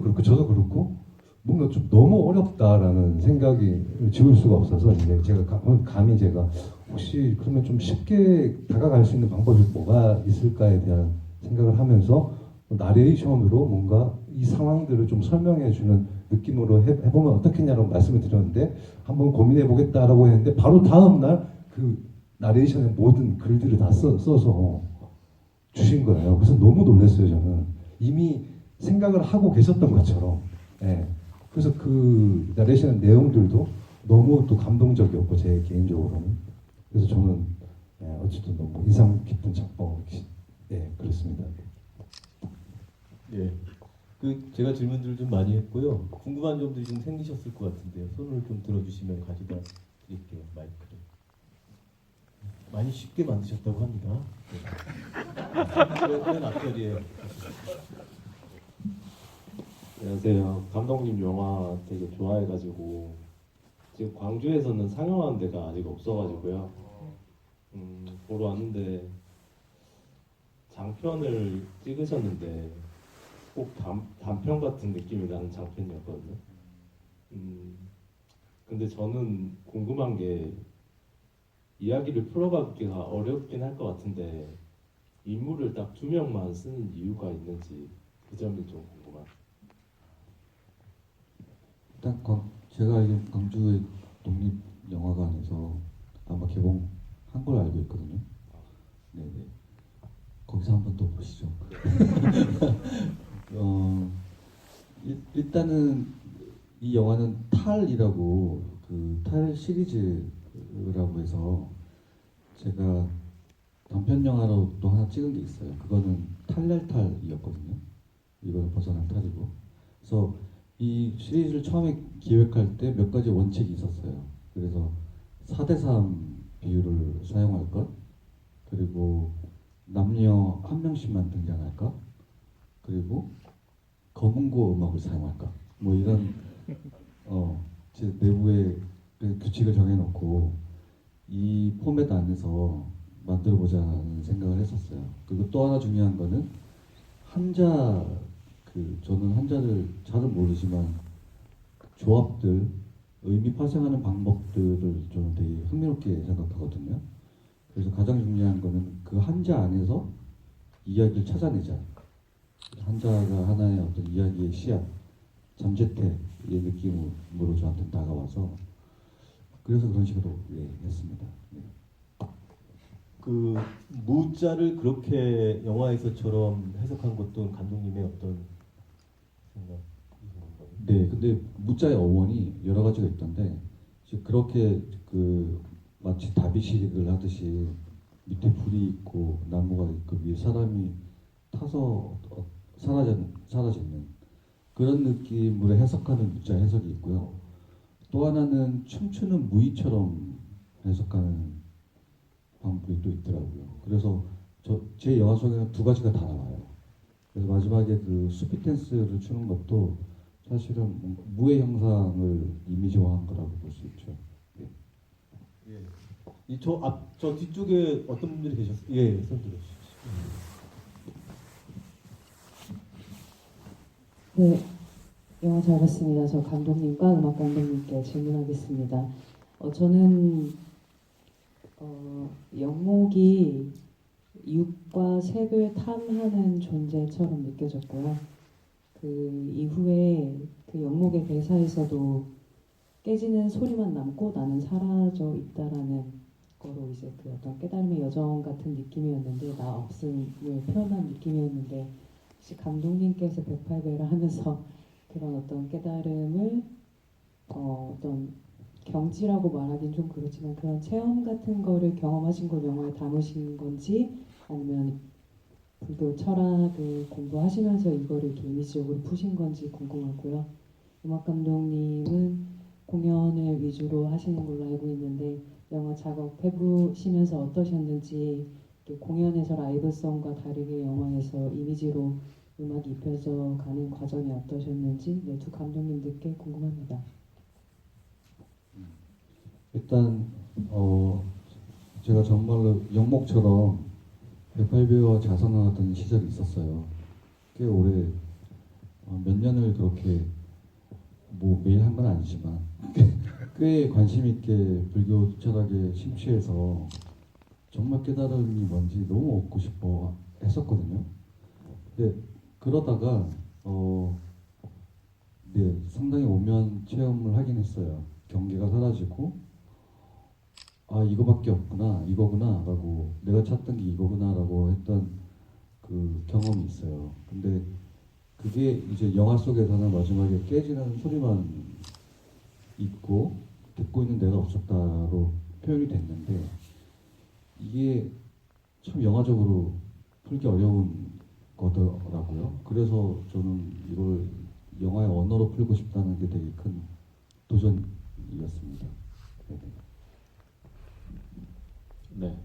그렇고 저도 그렇고 뭔가 좀 너무 어렵다라는 생각이 지울 수가 없어서 이제 제가 감히 제가 혹시 그러면 좀 쉽게 다가갈 수 있는 방법이 뭐가 있을까에 대한 생각을 하면서 나레이션으로 뭔가 이 상황들을 좀 설명해주는 느낌으로 해보면 어떻겠냐라고 말씀을 드렸는데 한번 고민해 보겠다라고 했는데 바로 다음 날 그 나레이션의 모든 글들을 다 써서 주신 거예요. 그래서 너무 놀랐어요. 저는 이미 생각을 하고 계셨던 것처럼. 예. 그래서 그 나레이션 내용들도 너무 또 감동적이었고 제 개인적으로는. 그래서 저는 어쨌든 너무 인상 깊은 작품. 그렇습니다. 예. 그 제가 질문들을 좀 많이 했고요. 궁금한 점들이 좀 생기셨을 것 같은데요. 손을 좀 들어주시면 가져다 드릴게요. 마이크를. 많이 쉽게 만드셨다고 합니다. 네. 맨 앞자리에. 안녕하세요. 감독님 영화 되게 좋아해가지고 지금 광주에서는 상영하는 데가 아직 없어가지고요. 보러 왔는데 장편을 찍으셨는데 꼭 단편 같은 느낌이 나는 장편이었거든요. 근데 저는 궁금한 게 이야기를 풀어가기가 어렵긴 할 것 같은데 인물을 딱 2명만 쓰는 이유가 있는지 그 점이 좀 궁금합니다. 일단 제가 알기로 광주의 독립영화관에서 아마 개봉한 걸 알고 있거든요. 네네. 거기서 한번 또 보시죠. 일단은 이 영화는 탈이라고 그 탈 시리즈라고 해서 제가 단편 영화로 또 하나 찍은 게 있어요. 그거는 탈날탈이었거든요. 이거는 벗어난 탈이고. 그래서 이 시리즈를 처음에 기획할 때 몇 가지 원칙이 있었어요. 그래서 4대3 비율을 사용할 것, 그리고 남녀 한 명씩만 등장할까, 그리고 검은고 음악을 사용할까, 뭐 이런 제 내부의 그 규칙을 정해놓고 이 포맷 안에서 만들어보자는 생각을 했었어요. 그리고 또 하나 중요한 거는 한자, 저는 한자를 잘은 모르지만 조합들, 의미 파생하는 방법들을 저는 되게 흥미롭게 생각하거든요. 그래서 가장 중요한 거는 그 한자 안에서 이야기를 찾아내자. 한자가 하나의 어떤 이야기의 씨앗, 잠재태의 느낌으로 저한테 다가와서 그래서 그런 식으로 했습니다. 네. 그 무자를 그렇게 영화에서처럼 해석한 것도 감독님의 어떤 생각이신 건가요? 네, 근데 무자의 어원이 여러 가지가 있던데 그렇게 마치 다비식을 하듯이 밑에 불이 있고 나무가 있고 위에 사람이 타서 사라지는 그런 느낌으로 해석하는 무자 해석이 있고요. 또 하나는 춤추는 무희처럼 해석하는 방법이 또 있더라고요. 그래서 제 영화 속에는 두 가지가 다 나와요. 그래서 마지막에 그 수피 댄스를 추는 것도 사실은 무의 형상을 이미지화한 거라고 볼 수 있죠. 네. 예. 저 뒤쪽에 어떤 분들이 계셨어요? 예, 손 들어주십시오. 네, 영화 잘 봤습니다. 저 감독님과 음악 감독님께 질문하겠습니다. 저는 영목이 육과 색을 탐하는 존재처럼 느껴졌고요. 그 이후에 그 영목의 대사에서도 깨지는 소리만 남고 나는 사라져 있다라는 거로 이제 그 어떤 깨달음의 여정 같은 느낌이었는데 나 없음을 표현한 느낌이었는데 혹시 감독님께서 108배를 하면서 그런 어떤 깨달음을 어떤 경지라고 말하기는 좀 그렇지만 그런 체험 같은 거를 경험하신 걸 영화에 담으신 건지 아니면 불교 철학을 공부하시면서 이거를 이렇게 이미지적으로 푸신 건지 궁금하고요. 음악 감독님은 공연을 위주로 하시는 걸로 알고 있는데 영화 작업해보시면서 어떠셨는지 공연에서 라이브성과 다르게 영화에서 이미지로 음악이 입혀져 가는 과정이 어떠셨는지 두 감독님들께 궁금합니다. 일단 제가 정말로 영목처럼 108배와 자선을 하던 시절이 있었어요. 꽤 오래 몇 년을 그렇게 뭐 매일 한 건 아니지만 꽤 관심 있게 불교 철학에 심취해서 정말 깨달음이 뭔지 너무 얻고 싶어 했었거든요. 근데 그러다가 네, 상당히 오묘한 체험을 하긴 했어요. 경계가 사라지고 아 이거밖에 없구나 이거구나라고 내가 찾던 게 이거구나라고 했던 그 경험이 있어요. 근데 그게 이제 영화 속에서는 마지막에 깨지는 소리만 있고 듣고 있는 내가 없었다로 표현이 됐는데 이게 참 영화적으로 풀기 어려운 거더라고요. 그래서 저는 이걸 영화의 언어로 풀고 싶다는 게 되게 큰 도전이었습니다. 네. 네.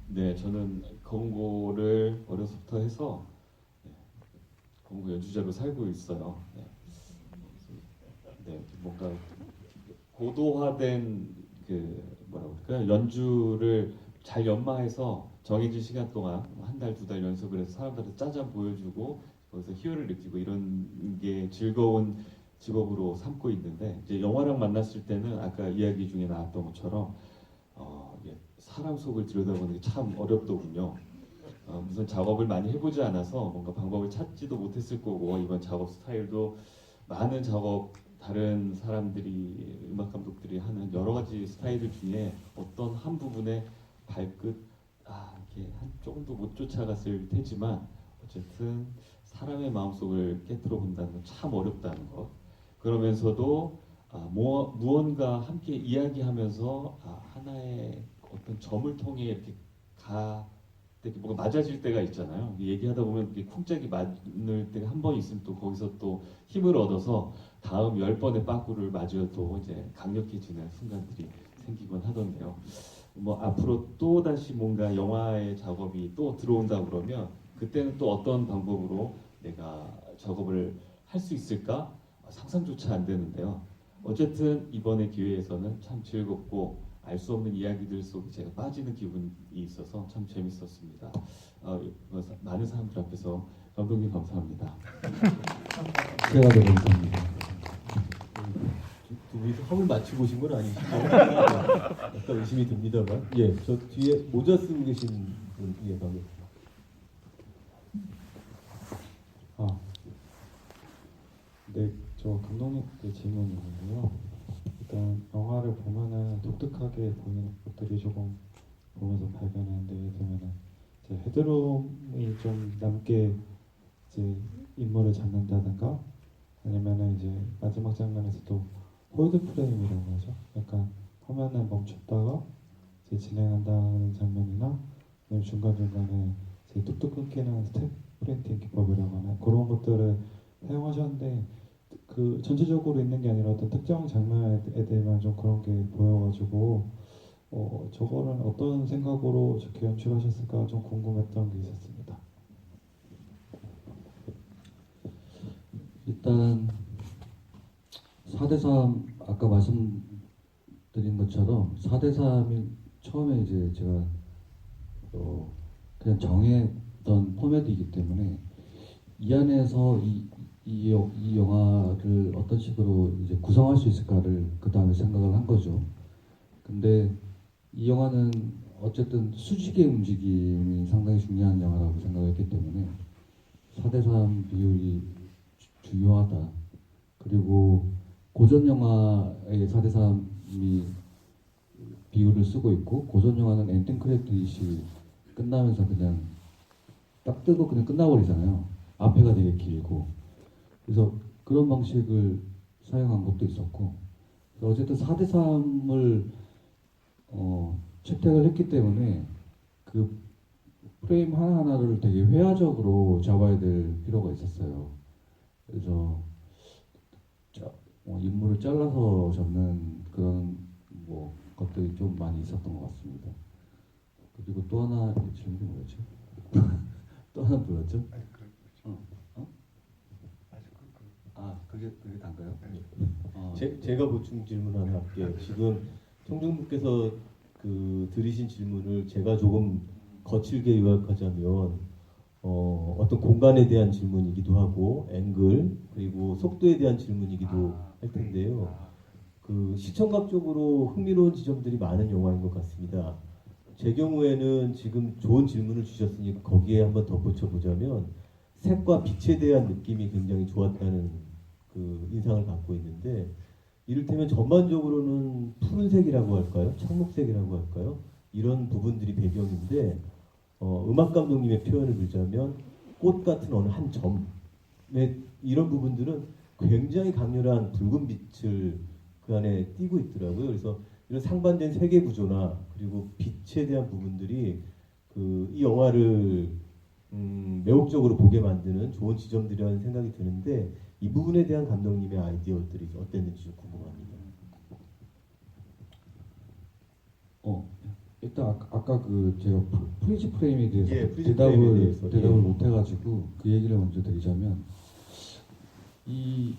네, 저는 검은고를 어려서부터 해서 네, 검은고 연주자로 살고 있어요. 네. 네, 뭔가 고도화된 그 뭐라고 그럴까요? 연주를 잘 연마해서 정해진 시간 동안 한 달, 두 달 연습을 해서 사람들한테 짜잔 보여주고 거기서 희열을 느끼고 이런 게 즐거운 직업으로 삼고 있는데 이제 영화랑 만났을 때는 아까 이야기 중에 나왔던 것처럼 이게 사람 속을 들여다보는 게 참 어렵더군요. 무슨 작업을 많이 해보지 않아서 뭔가 방법을 찾지도 못했을 거고 이번 작업 스타일도 많은 작업 다른 사람들이 음악 감독들이 하는 여러 가지 스타일들 중에 어떤 한 부분에 발끝 이렇게 한 조금도 못 쫓아갔을 테지만 어쨌든 사람의 마음속을 깨뜨려 본다는 건 참 어렵다는 것. 그러면서도 무언가 함께 이야기하면서 하나의 어떤 점을 통해 이렇게 이렇게 뭐가 맞아질 때가 있잖아요. 얘기하다 보면 이렇게 쿵짝이 맞을 때가 한 번 있으면 또 거기서 또 힘을 얻어서 다음 10번의 빠꾸를 맞아도 이제 강력해지는 순간들이 생기곤 하던데요. 뭐 앞으로 또 다시 뭔가 영화의 작업이 또 들어온다 그러면 그때는 또 어떤 방법으로 내가 작업을 할 수 있을까 상상조차 안 되는데요. 어쨌든 이번에 기회에서는 참 즐겁고 알 수 없는 이야기들 속에 제가 빠지는 기분이 있어서 참 재밌었습니다. 많은 사람들 앞에서 감독님 감사합니다. 제가 더 감사합니다. 두 분이서 합을 맞추고 오신 건 아니시죠? 약간 의심이 듭니다만. 예, 저 뒤에 모자 쓰고 계신 분, 예, 방금. 네, 저 감독님께 질문이 있는데요. 일단 영화를 보면은 독특하게 보이는 것들이 조금 보면서 발견하는데 예를 들면은 이제 헤드룸이 좀 남게 이제 인물을 잡는다든가 아니면은 이제 마지막 장면에서도 홀드 프레임이라고 하죠. 약간 화면을 멈췄다가 이제 진행한다는 장면이나 아니면 중간중간에 이제 뚝뚝 끊기는 스텝 프린팅 기법이라고 하나 그런 것들을 사용하셨는데 그 전체적으로 있는 게 아니라 어떤 특정 장면에 대해만 좀 그런 게 보여가지고 저거는 어떤 생각으로 저렇게 연출하셨을까 좀 궁금했던 게 있었습니다. 일단 4대3 아까 말씀드린 것처럼 4대3이 처음에 이제 제가 그냥 정했던 포맷이기 때문에 이 안에서 이 영화를 어떤 식으로 이제 구성할 수 있을까를 그 다음에 생각을 한 거죠. 근데 이 영화는 어쨌든 수직의 움직임이 상당히 중요한 영화라고 생각했기 때문에 4대3 비율이 중요하다. 그리고 고전 영화의 4대3이 비율을 쓰고 있고 고전 영화는 엔딩 크레딧이 끝나면서 그냥 딱 뜨고 그냥 끝나버리잖아요. 앞에가 되게 길고 그래서 그런 방식을 사용한 것도 있었고 어쨌든 4대3을 채택을 했기 때문에 그 프레임 하나하나를 되게 회화적으로 잡아야 될 필요가 있었어요. 그래서 인물을 잘라서 잡는 그런 뭐 것들이 좀 많이 있었던 것 같습니다. 그리고 또 하나 질문이 뭐였죠? 또 하나 뭐였죠? 그게 단가요? 제가 보충 질문 하나 할게요. 지금 총장님께서 들으신 질문을 제가 조금 거칠게 요약하자면 어떤 공간에 대한 질문이기도 하고 앵글 그리고 속도에 대한 질문이기도 할 텐데요. 그 시청각적으로 흥미로운 지점들이 많은 영화인 것 같습니다. 제 경우에는 지금 좋은 질문을 주셨으니 거기에 한번 덧붙여 보자면 색과 빛에 대한 느낌이 굉장히 좋았다는 그 인상을 갖고 있는데 이를테면 전반적으로는 푸른색이라고 할까요? 청록색이라고 할까요? 이런 부분들이 배경인데 음악 감독님의 표현을 들자면 꽃 같은 어느 한 점의 이런 부분들은 굉장히 강렬한 붉은 빛을 그 안에 띄고 있더라고요. 그래서 이런 상반된 세계 구조나 그리고 빛에 대한 부분들이 이 영화를 매혹적으로 보게 만드는 좋은 지점들이라는 생각이 드는데 이 부분에 대한 감독님의 아이디어들이 어땠는지 좀 궁금합니다. 일단 아까 그 제가 프리즈 프레임에 대해서 예, 프리즈 프레임에 대해서, 대답을 예. 못 해가지고 그 얘기를 먼저 드리자면 이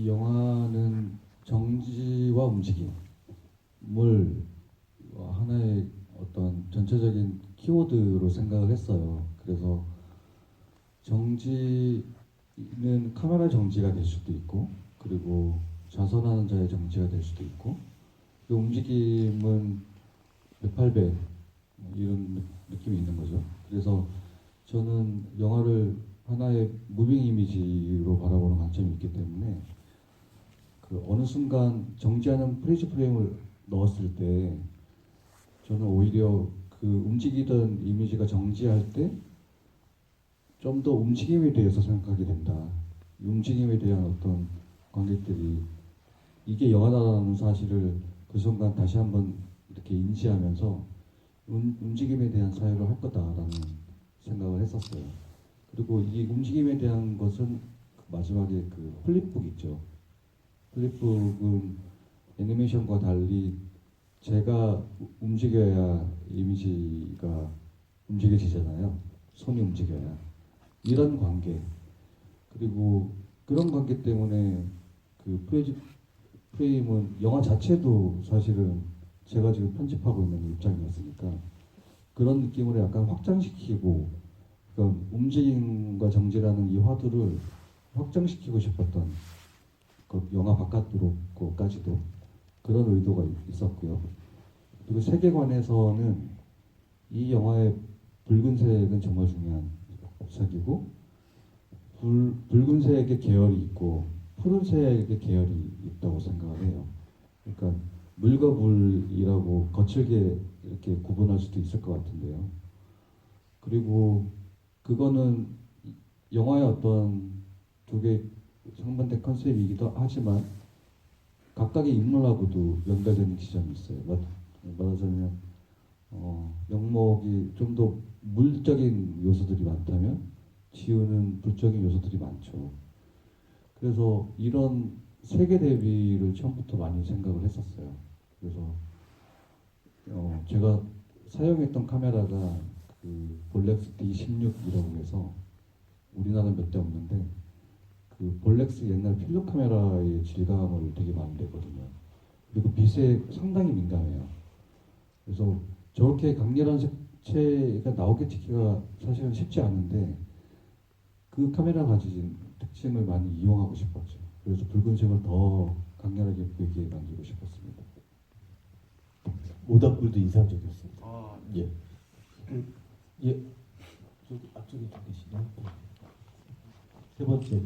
영화는 정지와 움직임을 하나의 어떤 전체적인 키워드로 생각을 했어요. 그래서 정지는 카메라 정지가 될 수도 있고, 그리고 좌선하는 자의 정지가 될 수도 있고, 그 움직임은 108배 이런 느낌이 있는 거죠. 그래서 저는 영화를 하나의 무빙 이미지로 바라보는 관점이 있기 때문에 그 어느 순간 정지하는 프리즈 프레임을 넣었을 때 저는 오히려 그 움직이던 이미지가 정지할 때 좀 더 움직임에 대해서 생각하게 된다. 이 움직임에 대한 어떤 관객들이 이게 영화다라는 사실을 그 순간 다시 한번 이렇게 인지하면서 움직임에 대한 사유를 할 거다라는 생각을 했었어요. 그리고 이 움직임에 대한 것은 마지막에 그 플립북 있죠. 플립북은 애니메이션과 달리 제가 움직여야 이미지가 움직여지잖아요. 손이 움직여야. 이런 관계. 그리고 그런 관계 때문에 그 프레임은 영화 자체도 사실은 제가 지금 편집하고 있는 입장이었으니까 그런 느낌으로 약간 확장시키고 그러니까 움직임과 정지라는 이 화두를 확장시키고 싶었던 그 영화 바깥으로까지도 그런 의도가 있었고요. 그리고 세계관에서는 이 영화의 붉은색은 정말 중요한 색이고 붉은색의 계열이 있고 푸른색의 계열이 있다고 생각을 해요. 그러니까 물과 불이라고 거칠게 이렇게 구분할 수도 있을 것 같은데요. 그리고 그거는 영화의 어떤 두 개 상반된 컨셉이기도 하지만 각각의 인물하고도 연결되는 지점이 있어요. 말하자면 영목이 좀 더 물적인 요소들이 많다면 지우는 불적인 요소들이 많죠. 그래서 이런 세계 대비를 처음부터 많이 생각을 했었어요. 그래서 제가 사용했던 카메라가 그 볼렉스 D16이라고 해서 우리나라는 몇 대 없는데 그 볼렉스 옛날 필름 카메라의 질감을 되게 많이 내거든요. 그리고 빛에 상당히 민감해요. 그래서 저렇게 강렬한 색채가 나오게 찍기가 사실은 쉽지 않은데 그 카메라 가진 특징을 많이 이용하고 싶었죠. 그래서 붉은색을 더 강렬하게 보이게 만들고 싶었습니다. 모닥불도 인상적이었습니다. 예. 예. 저기 앞쪽에 좀 계시네요. 세 번째.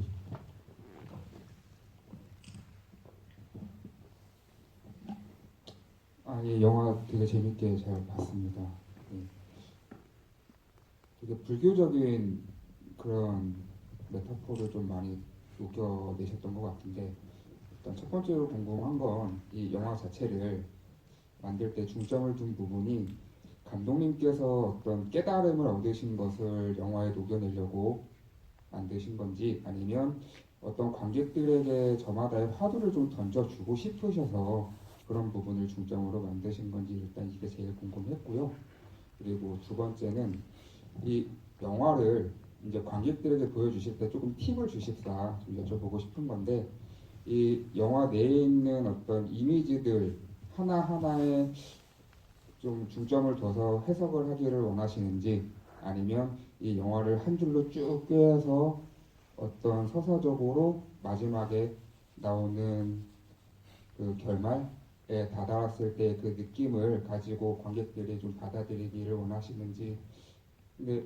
예, 영화 되게 재밌게 잘 봤습니다. 예. 되게 불교적인 그런 메타포를 좀 많이 녹여내셨던 것 같은데 일단 첫 번째로 궁금한 건 이 영화 자체를 만들 때 중점을 둔 부분이 감독님께서 어떤 깨달음을 얻으신 것을 영화에 녹여내려고 만드신 건지 아니면 어떤 관객들에게 저마다의 화두를 좀 던져주고 싶으셔서 그런 부분을 중점으로 만드신 건지 일단 이게 제일 궁금했고요. 그리고 두 번째는 이 영화를 이제 관객들에게 보여주실 때 조금 팁을 주십사 좀 여쭤보고 싶은 건데 이 영화 내에 있는 어떤 이미지들 하나하나에 좀 중점을 둬서 해석을 하기를 원하시는지 아니면 이 영화를 한 줄로 쭉 꿰어서 어떤 서사적으로 마지막에 나오는 그 결말에 다다랐을 때 그 느낌을 가지고 관객들이 좀 받아들이기를 원하시는지. 근데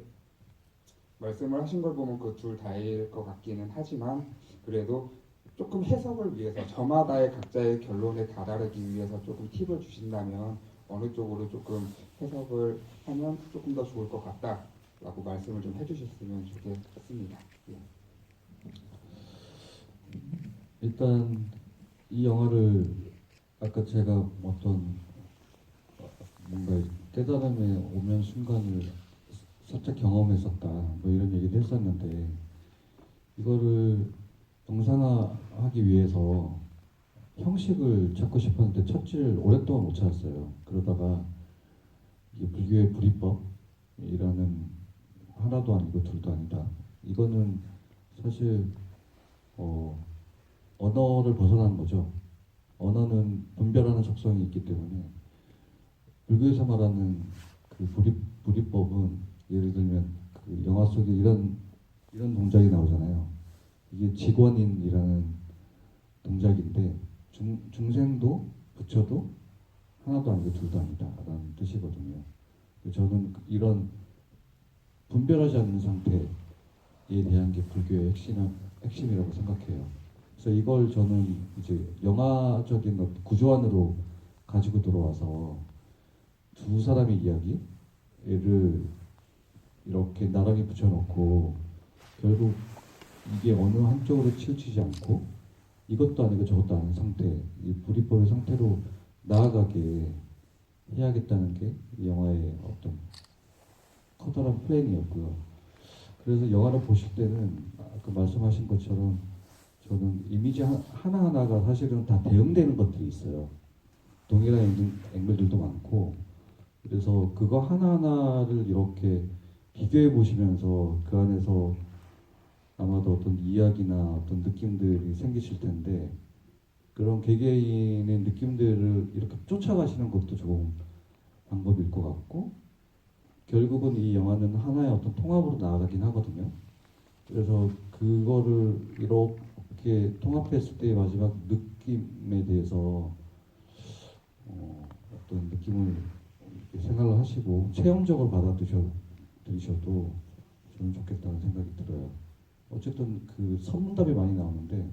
말씀을 하신 걸 보면 그 둘 다일 것 같기는 하지만 그래도 조금 해석을 위해서 저마다의 각자의 결론에 다다르기 위해서 조금 팁을 주신다면 어느 쪽으로 조금 해석을 하면 조금 더 좋을 것 같다라고 말씀을 좀 해주셨으면 좋겠습니다. 예. 일단 이 영화를 아까 제가 어떤 뭔가 깨달음에 오면 순간을 살짝 경험했었다 뭐 이런 얘기도 했었는데 이거를 영상화하기 위해서 형식을 찾고 싶었는데 찾지를 오랫동안 못 찾았어요. 그러다가 이게 불교의 불이법이라는 하나도 아니고 둘도 아니다. 이거는 사실 언어를 벗어나는 거죠. 언어는 분별하는 속성이 있기 때문에 불교에서 말하는 그 불이법은 예를 들면 그 영화 속에 이런 동작이 나오잖아요. 이게 직원인이라는 동작인데 중생도 부처도 하나도 아니고 둘도 아니다라는 뜻이거든요. 저는 이런 분별하지 않는 상태에 대한 게 불교의 핵심이라고 생각해요. 그래서 이걸 저는 이제 영화적인 구조 안으로 가지고 들어와서 두 사람의 이야기를 이렇게 나란히 붙여놓고 결국 이게 어느 한쪽으로 치우치지 않고 이것도 아니고 저것도 아닌 상태, 이 불이법의 상태로 나아가게 해야겠다는 게 이 영화의 어떤 커다란 플랜이었고요. 그래서 영화를 보실 때는 아까 말씀하신 것처럼 저는 이미지 하나하나가 사실은 다 대응되는 것들이 있어요. 동일한 앵글들도 많고 그래서 그거 하나하나를 이렇게 비교해 보시면서 그 안에서 아마도 어떤 이야기나 어떤 느낌들이 생기실 텐데 그런 개개인의 느낌들을 이렇게 쫓아가시는 것도 좋은 방법일 것 같고 결국은 이 영화는 하나의 어떤 통합으로 나아가긴 하거든요. 그래서 그거를 이렇게 통합했을 때의 마지막 느낌에 대해서 어떤 느낌을 생각을 하시고 체험적으로 받아들이셔도 저는 좋겠다는 생각이 들어요. 어쨌든 그 선문답이 많이 나오는데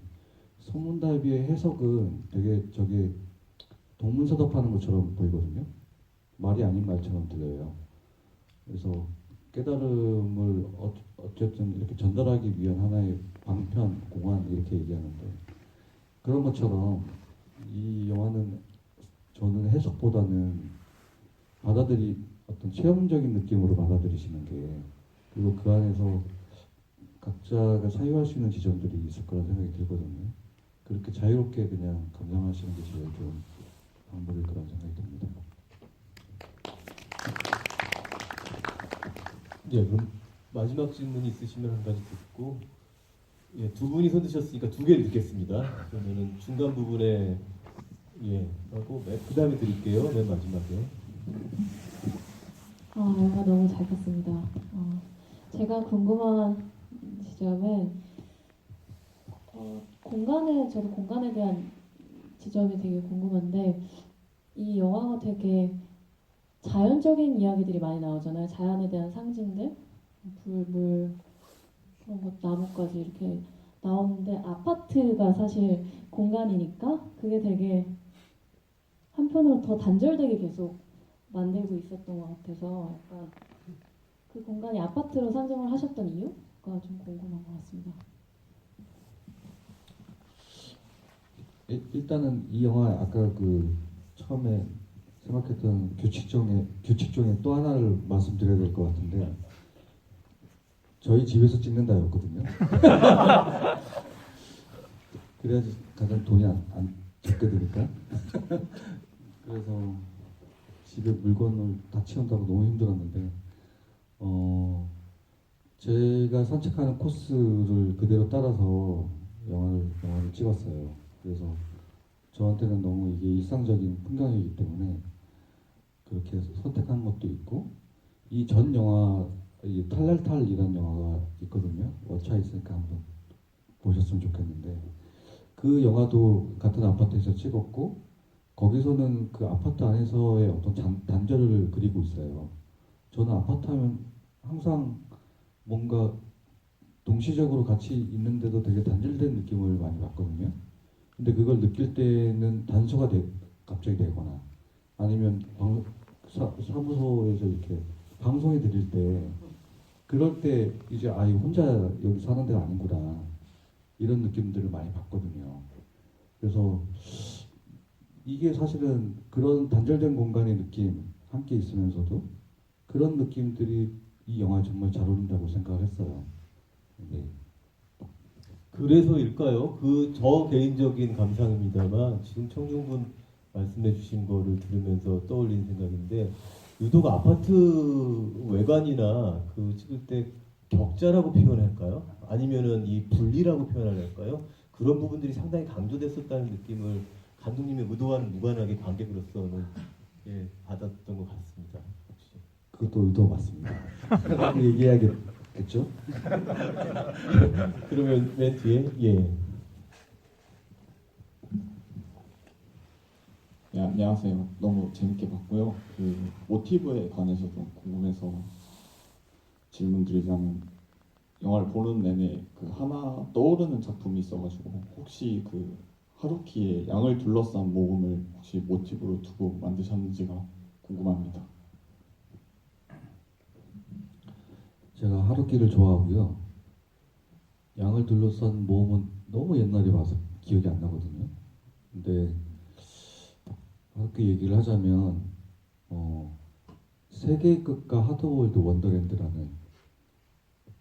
선문답의 해석은 되게 저게 동문서답하는 것처럼 보이거든요. 말이 아닌 말처럼 들려요. 그래서 깨달음을 어쨌든 이렇게 전달하기 위한 하나의 방편, 공안 이렇게 얘기하는데 그런 것처럼 이 영화는 저는 해석보다는 어떤 체험적인 느낌으로 받아들이시는 게 그리고 그 안에서 각자가 사유할 수 있는 지점들이 있을 거라는 생각이 들거든요. 그렇게 자유롭게 그냥 감상하시는 게 제일 좋은 방법일 거라는 생각이 듭니다. 예, 그럼 마지막 질문 있으시면 한 가지 듣고 예, 두 분이 손 드셨으니까 두 개를 듣겠습니다. 그러면은 중간 부분에 예 하고 그 다음에 드릴게요. 맨 마지막에. 영화 너무 잘 봤습니다. 제가 궁금한 지점은 저도 공간에 대한 지점이 되게 궁금한데 이 영화가 되게 자연적인 이야기들이 많이 나오잖아요. 자연에 대한 상징들, 불, 물, 그런 것, 나무까지 이렇게 나오는데 아파트가 사실 공간이니까 그게 되게 한편으로 더 단절되게 계속 만들고 있었던 것 같아서 약간 그 공간이 아파트로 선정을 하셨던 이유가 좀 궁금한 것 같습니다. 일단은 이 영화 아까 그 처음에 생각했던 규칙 중에 또 하나를 말씀드려야 될 것 같은데 저희 집에서 찍는다였거든요. 그래야지 가장 돈이 안 적게 드니까. 그래서 집에 물건을 다 치운다고 너무 힘들었는데 제가 산책하는 코스를 그대로 따라서 영화를 찍었어요. 그래서 저한테는 너무 이게 일상적인 풍경이기 때문에 그렇게 선택한 것도 있고 이 전 영화를 이 탈랄탈이라는 영화가 있거든요. 워차 있으니까 한번 보셨으면 좋겠는데 그 영화도 같은 아파트에서 찍었고 거기서는 그 아파트 안에서의 어떤 단절을 그리고 있어요. 저는 아파트 하면 항상 뭔가 동시적으로 같이 있는데도 되게 단절된 느낌을 많이 받거든요. 근데 그걸 느낄 때는 단서가 갑자기 되거나 아니면 사무소에서 이렇게 방송에 들릴 때 그럴 때 이제 이 혼자 여기 사는 데가 아니구나 이런 느낌들을 많이 받거든요. 그래서 이게 사실은 그런 단절된 공간의 느낌 함께 있으면서도 그런 느낌들이 이 영화에 정말 잘 어울린다고 생각을 했어요. 네. 그래서일까요? 그 저 개인적인 감상입니다만 지금 청중분 말씀해주신 거를 들으면서 떠올린 생각인데 유독 아파트 외관이나 그 찍을 때 격자라고 표현할까요? 아니면은 이 분리라고 표현할까요? 그런 부분들이 상당히 강조됐었다는 느낌을 감독님의 의도와는 무관하게 관객으로서는 받았던 것 같습니다. 혹시. 그것도 의도 맞습니다. 얘기해야겠죠? 그러면 맨 뒤에 네, 안녕하세요. 너무 재밌게 봤고요. 그 모티브에 관해서도 궁금해서 질문드리자면 영화를 보는 내내 그 하나 떠오르는 작품이 있어가지고 혹시 그 하루키의 양을 둘러싼 모험을 혹시 모티브로 두고 만드셨는지가 궁금합니다. 제가 하루키를 좋아하고요. 양을 둘러싼 모험은 너무 옛날에 봐서 기억이 안 나거든요. 근데 하루키 얘기를 하자면 세계의 끝과 하드월드 원더랜드라는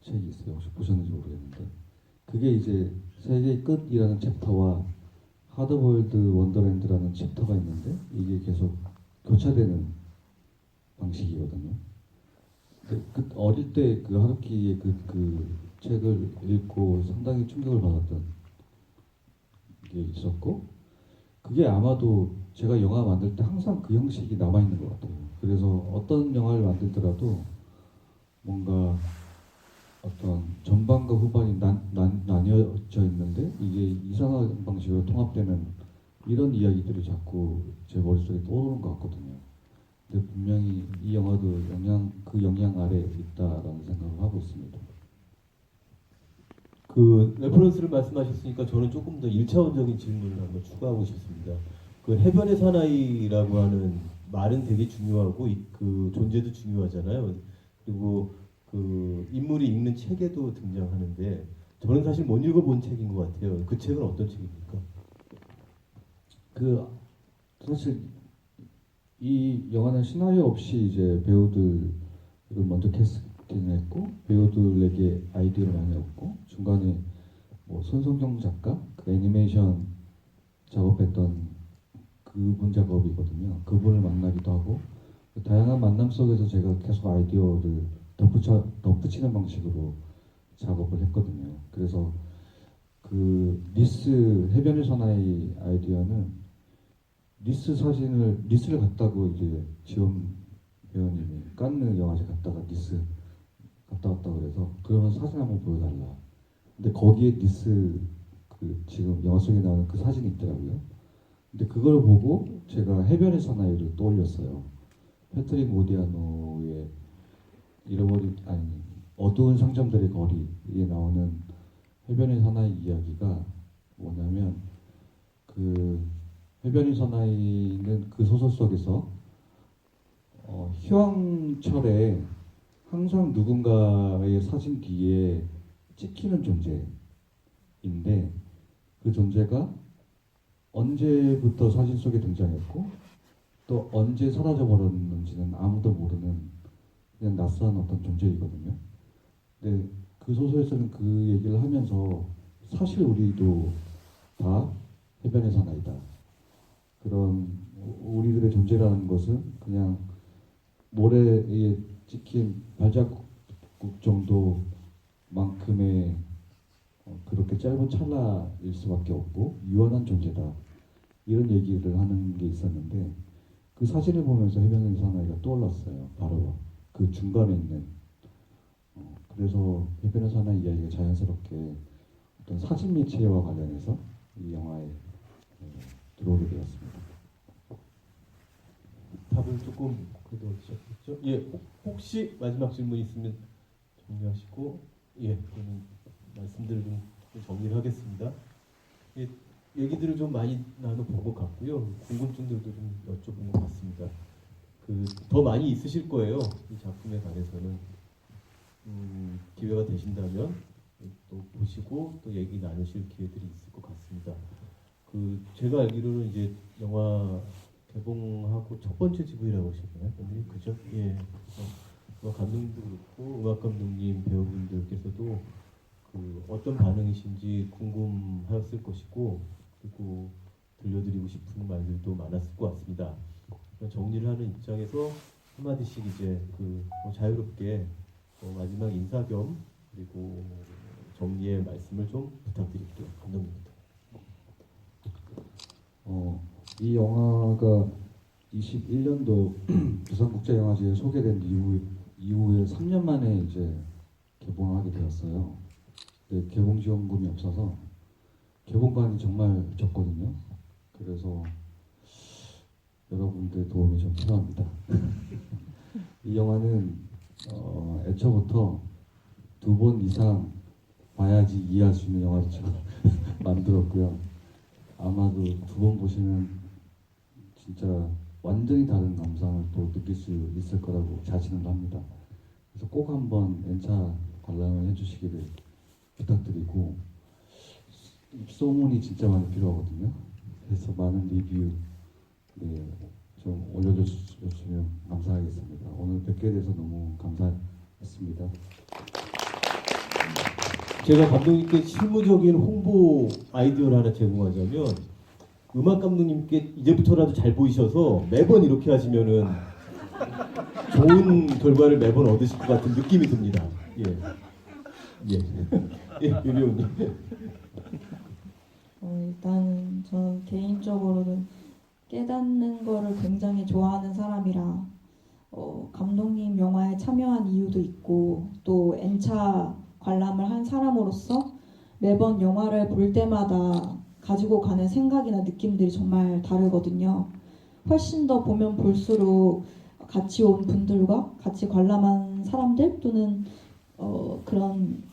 책이 있어요. 혹시 보셨는지 모르겠는데 그게 이제 세계의 끝이라는 챕터와 하드월드 원더랜드라는 챕터가 있는데 이게 계속 교차되는 방식이거든요. 그 어릴 때 그 하루키의 그 책을 읽고 상당히 충격을 받았던 게 있었고 그게 아마도 제가 영화 만들 때 항상 그 형식이 남아있는 것 같아요. 그래서 어떤 영화를 만들더라도 뭔가 어떤 전반과 후반이 나뉘어져 있는데 이게 이상한 방식으로 통합되는 이런 이야기들이 자꾸 제 머릿속에 떠오르는 것 같거든요. 근데 분명히 이 영화도 그 영향 아래에 있다라는 생각을 하고 있습니다. 그 레퍼런스를 말씀하셨으니까 저는 조금 더 1차원적인 질문을 한번 추가하고 싶습니다. 그 해변의 사나이라고 하는 말은 되게 중요하고 그 존재도 중요하잖아요. 그리고 그 인물이 읽는 책에도 등장하는데 저는 사실 못 읽어본 책인 것 같아요. 그 책은 어떤 책입니까? 그 사실 이 영화는 시나리오 없이 이제 배우들을 먼저 캐스팅했고 배우들에게 아이디어를 많이 얻고 중간에 뭐 손성경 작가 그 애니메이션 작업했던 그분 작업이거든요. 그분을 만나기도 하고 그 다양한 만남 속에서 제가 계속 아이디어를 덧붙이는 방식으로 작업을 했거든요. 그래서 그 니스 해변의 사나이 아이디어는 니스를 갔다고 이제 지원 배우님이 깐느 영화제 갔다가 니스 갔다 왔다 그래서 그러면 사진 한번 보여달라. 근데 거기에 니스 그 지금 영화 속에 나오는 그 사진이 있더라고요. 근데 그걸 보고 제가 해변의 사나이를 떠올렸어요. 패트릭 모디아노의 어두운 상점들의 거리에 나오는 해변의 사나이 이야기가 뭐냐면 그 해변의 사나이는 그 소설 속에서 휴양철에 항상 누군가의 사진 뒤에 찍히는 존재인데 그 존재가 언제부터 사진 속에 등장했고 또 언제 사라져 버렸는지는 아무도 모르는 그냥 낯선 어떤 존재이거든요. 근데 그 소설에서는 그 얘기를 하면서 사실 우리도 다 해변의 사나이다. 그런 우리들의 존재라는 것은 그냥 모래에 찍힌 발자국 정도만큼의 그렇게 짧은 찰나일 수밖에 없고 유한한 존재다. 이런 얘기를 하는 게 있었는데 그 사진을 보면서 해변의 사나이가 떠올랐어요. 바로 그 중간에 있는 그래서 해변에서 하는 이야기가 자연스럽게 어떤 사진 매체와 관련해서 이 영화에 들어오게 되었습니다. 답을 조금 그래도 얻으셨겠죠? 예, 혹시 마지막 질문 있으면 정리하시고, 예, 그러면 말씀들을 좀 정리를 하겠습니다. 예, 얘기들을 좀 많이 나눠본 것 같고요. 궁금증들도 좀 여쭤본 것 같습니다. 더 많이 있으실 거예요. 이 작품에 관해서는 기회가 되신다면 또 보시고 또 얘기 나누실 기회들이 있을 것 같습니다. 제가 알기로는 이제 영화 개봉하고 첫 번째 GV라고 하셨나요? 그죠? 예. 감독님도 그렇고 음악 감독님, 배우분들께서도 어떤 반응이신지 궁금하였을 것이고, 그리고 들려드리고 싶은 말들도 많았을 것 같습니다. 정리를 하는 입장에서 한마디씩 이제 자유롭게 마지막 인사 겸 그리고 정리의 말씀을 좀 부탁드릴게요. 감독님부터. 이 영화가 21년도 부산국제영화제에 소개된 이후에 3년 만에 이제 개봉하게 되었어요. 근데 개봉 지원금이 없어서 개봉관이 정말 적거든요. 그래서 여러분들의 도움이 좀 필요합니다. 이 영화는 애초부터 2번 이상 봐야지 이해할 수 있는 영화로 제가 만들었고요. 아마도 2번 보시면 진짜 완전히 다른 감상을 또 느낄 수 있을 거라고 자신을 합니다. 그래서 꼭 한번 N차 관람을 해주시기를 부탁드리고, 입소문이 진짜 많이 필요하거든요. 그래서 많은 리뷰 좀 올려주시면 감사하겠습니다. 오늘 뵙게 돼서 너무 감사했습니다. 제가 감독님께 실무적인 홍보 아이디어를 하나 제공하자면, 음악 감독님께 이제부터라도 잘 보이셔서 매번 이렇게 하시면은 좋은 결과를 매번 얻으실 것 같은 느낌이 듭니다. 예, 예, 예, 유 배우님. 일단은 저는 개인적으로는 깨닫는 거를 굉장히 좋아하는 사람이라 감독님 영화에 참여한 이유도 있고, 또 N차 관람을 한 사람으로서 매번 영화를 볼 때마다 가지고 가는 생각이나 느낌들이 정말 다르거든요. 훨씬 더 보면 볼수록 같이 온 분들과 같이 관람한 사람들 또는 그런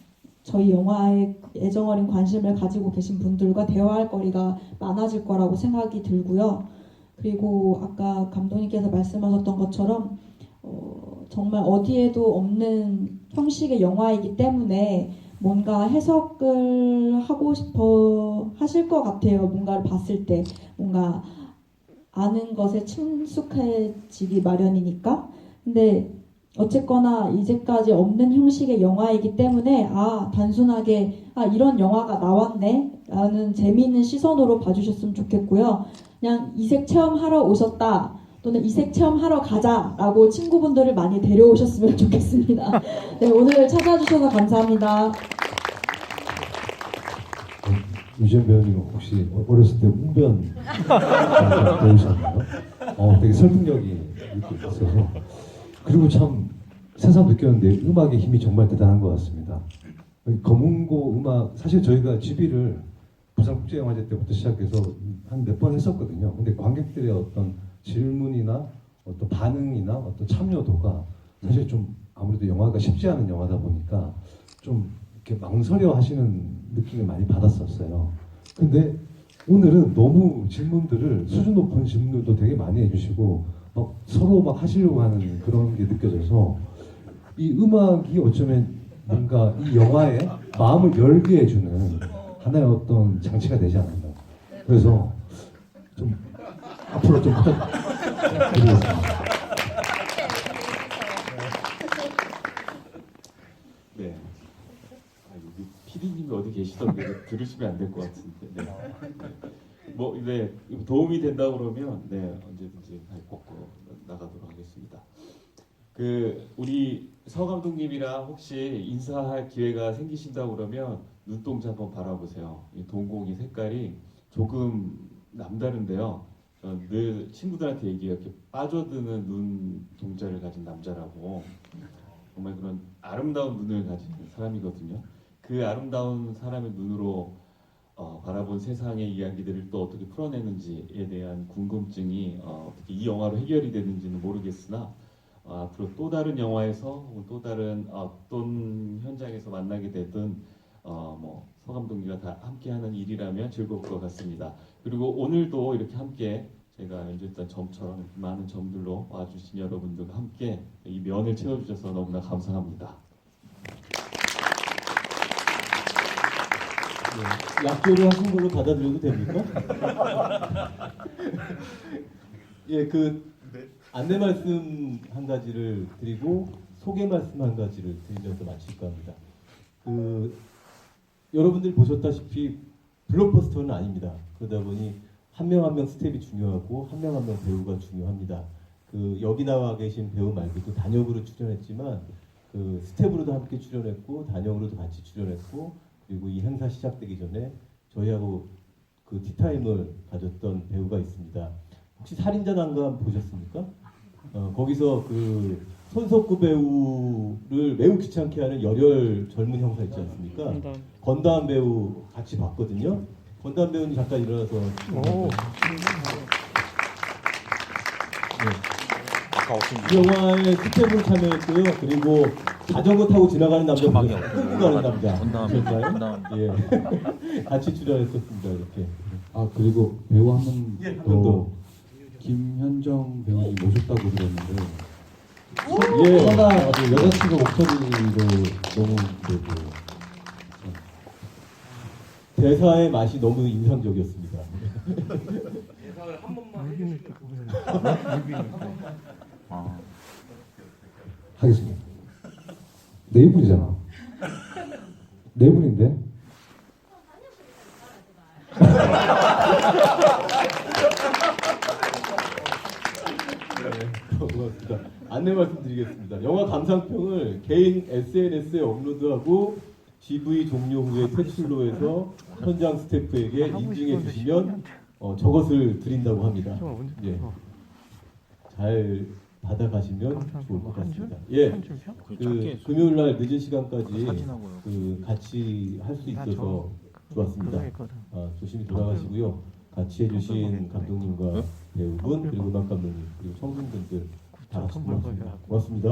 저희 영화에 애정어린 관심을 가지고 계신 분들과 대화할 거리가 많아질 거라고 생각이 들고요. 그리고 아까 감독님께서 말씀하셨던 것처럼 정말 어디에도 없는 형식의 영화이기 때문에 뭔가 해석을 하고 싶어 하실 것 같아요. 뭔가를 봤을 때 뭔가 아는 것에 친숙해지기 마련이니까. 근데 어쨌거나 이제까지 없는 형식의 영화이기 때문에 단순하게 이런 영화가 나왔네 라는 재미있는 시선으로 봐주셨으면 좋겠고요. 그냥 이색 체험하러 오셨다 또는 이색 체험하러 가자라고 친구분들을 많이 데려오셨으면 좋겠습니다. 네, 오늘 찾아주셔서 감사합니다. 유지현 배우님 혹시 어렸을 때 웅변 배우셨나요? 되게 설득력이 이렇게 있어서, 그리고 참 새삼 느꼈는데 음악의 힘이 정말 대단한 것 같습니다. 검은고 음악, 사실 저희가 GV를 부산국제영화제 때부터 시작해서 한 몇 번 했었거든요. 근데 관객들의 어떤 질문이나 어떤 반응이나 어떤 참여도가 사실 좀 아무래도 영화가 쉽지 않은 영화다 보니까 좀 이렇게 망설여 하시는 느낌을 많이 받았었어요. 근데 오늘은 너무 질문들을, 수준 높은 질문들도 되게 많이 해주시고 막 서로 막 하시려고 하는 그런 게 느껴져서, 이 음악이 어쩌면 뭔가 이 영화에 마음을 열게 해주는 하나의 어떤 장치가 되지 않았나. 그래서 좀 앞으로 좀 부탁드리겠습니다. 네. 여기 PD님이 어디 계시던데 들으시면 안 될 것 같은데. 네. 도움이 된다 그러면 언제든지 꼭 나가도록 하겠습니다. 우리 서 감독님이랑 혹시 인사할 기회가 생기신다 그러면 눈동자 한번 바라보세요. 이 동공이 색깔이 조금 남다른데요. 저는 늘 친구들한테 얘기해요. 이렇게 빠져드는 눈동자를 가진 남자라고. 정말 그런 아름다운 눈을 가진 사람이거든요. 그 아름다운 사람의 눈으로 바라본 세상의 이야기들을 또 어떻게 풀어내는지에 대한 궁금증이 어떻게 이 영화로 해결이 되는지는 모르겠으나 앞으로 또 다른 영화에서 혹은 또 다른 어떤 현장에서 만나게 되든 뭐 서감독님과 다 함께하는 일이라면 즐거울 것 같습니다. 그리고 오늘도 이렇게 함께 제가 연주했던 점처럼 많은 점들로 와주신 여러분들과 함께 이 면을 채워주셔서 너무나 감사합니다. 네, 약조를 하신 걸로 받아들여도 됩니까? 예, 그 안내 말씀 한 가지를 드리고 소개 말씀 한 가지를 드리면서 마칠까 합니다. 그 여러분들 보셨다시피 블록버스터는 아닙니다. 그러다 보니 한 명 한 명 스텝이 중요하고 한 명 한 명 배우가 중요합니다. 그 여기 나와 계신 배우 말고도 단역으로 출연했지만 그 스텝으로도 함께 출연했고 단역으로도 같이 출연했고 그리고 이 행사 시작되기 전에 저희하고 그 티타임을 가졌던 배우가 있습니다. 혹시 살인자 난감 보셨습니까? 거기서 그 손석구 배우를 매우 귀찮게 하는 열혈 젊은 형사 있지 않습니까? 건담 배우 같이 봤거든요. 건담 배우님 잠깐 일어나서. 이 영화에 스텝으로 참여했고요. 그리고 자전거 타고 지나가는 남자, 끌고 가는 남자. 보셨나요? 예, 같이 출연했었습니다. 이렇게. 그리고 배우 한 예, 분 한 더 김현정 배우님 모셨다고 들었는데 예. 여자친구 목소리도 너무 그래도 대사의 맛이 너무 인상적이었습니다. 대사를 한 번만 해주시면 하겠습니다. 네 분이잖아. 네 분인데. 고맙습니다. 안내 말씀드리겠습니다. 영화 감상평을 개인 SNS에 업로드하고 GV 종료 후에 퇴출로 해서 현장 스태프에게 인증해 주시면 저것을 드린다고 합니다. 예. 잘 받아가시면 좋을 것 같습니다. 예. 그 금요일 날 늦은 시간까지 그 같이 할 수 있어서 좋았습니다. 조심히 돌아가시고요. 같이 해주신 감독님과 배우분 그리고 음악 감독님 그리고 성분분들 다 같이 고맙습니다.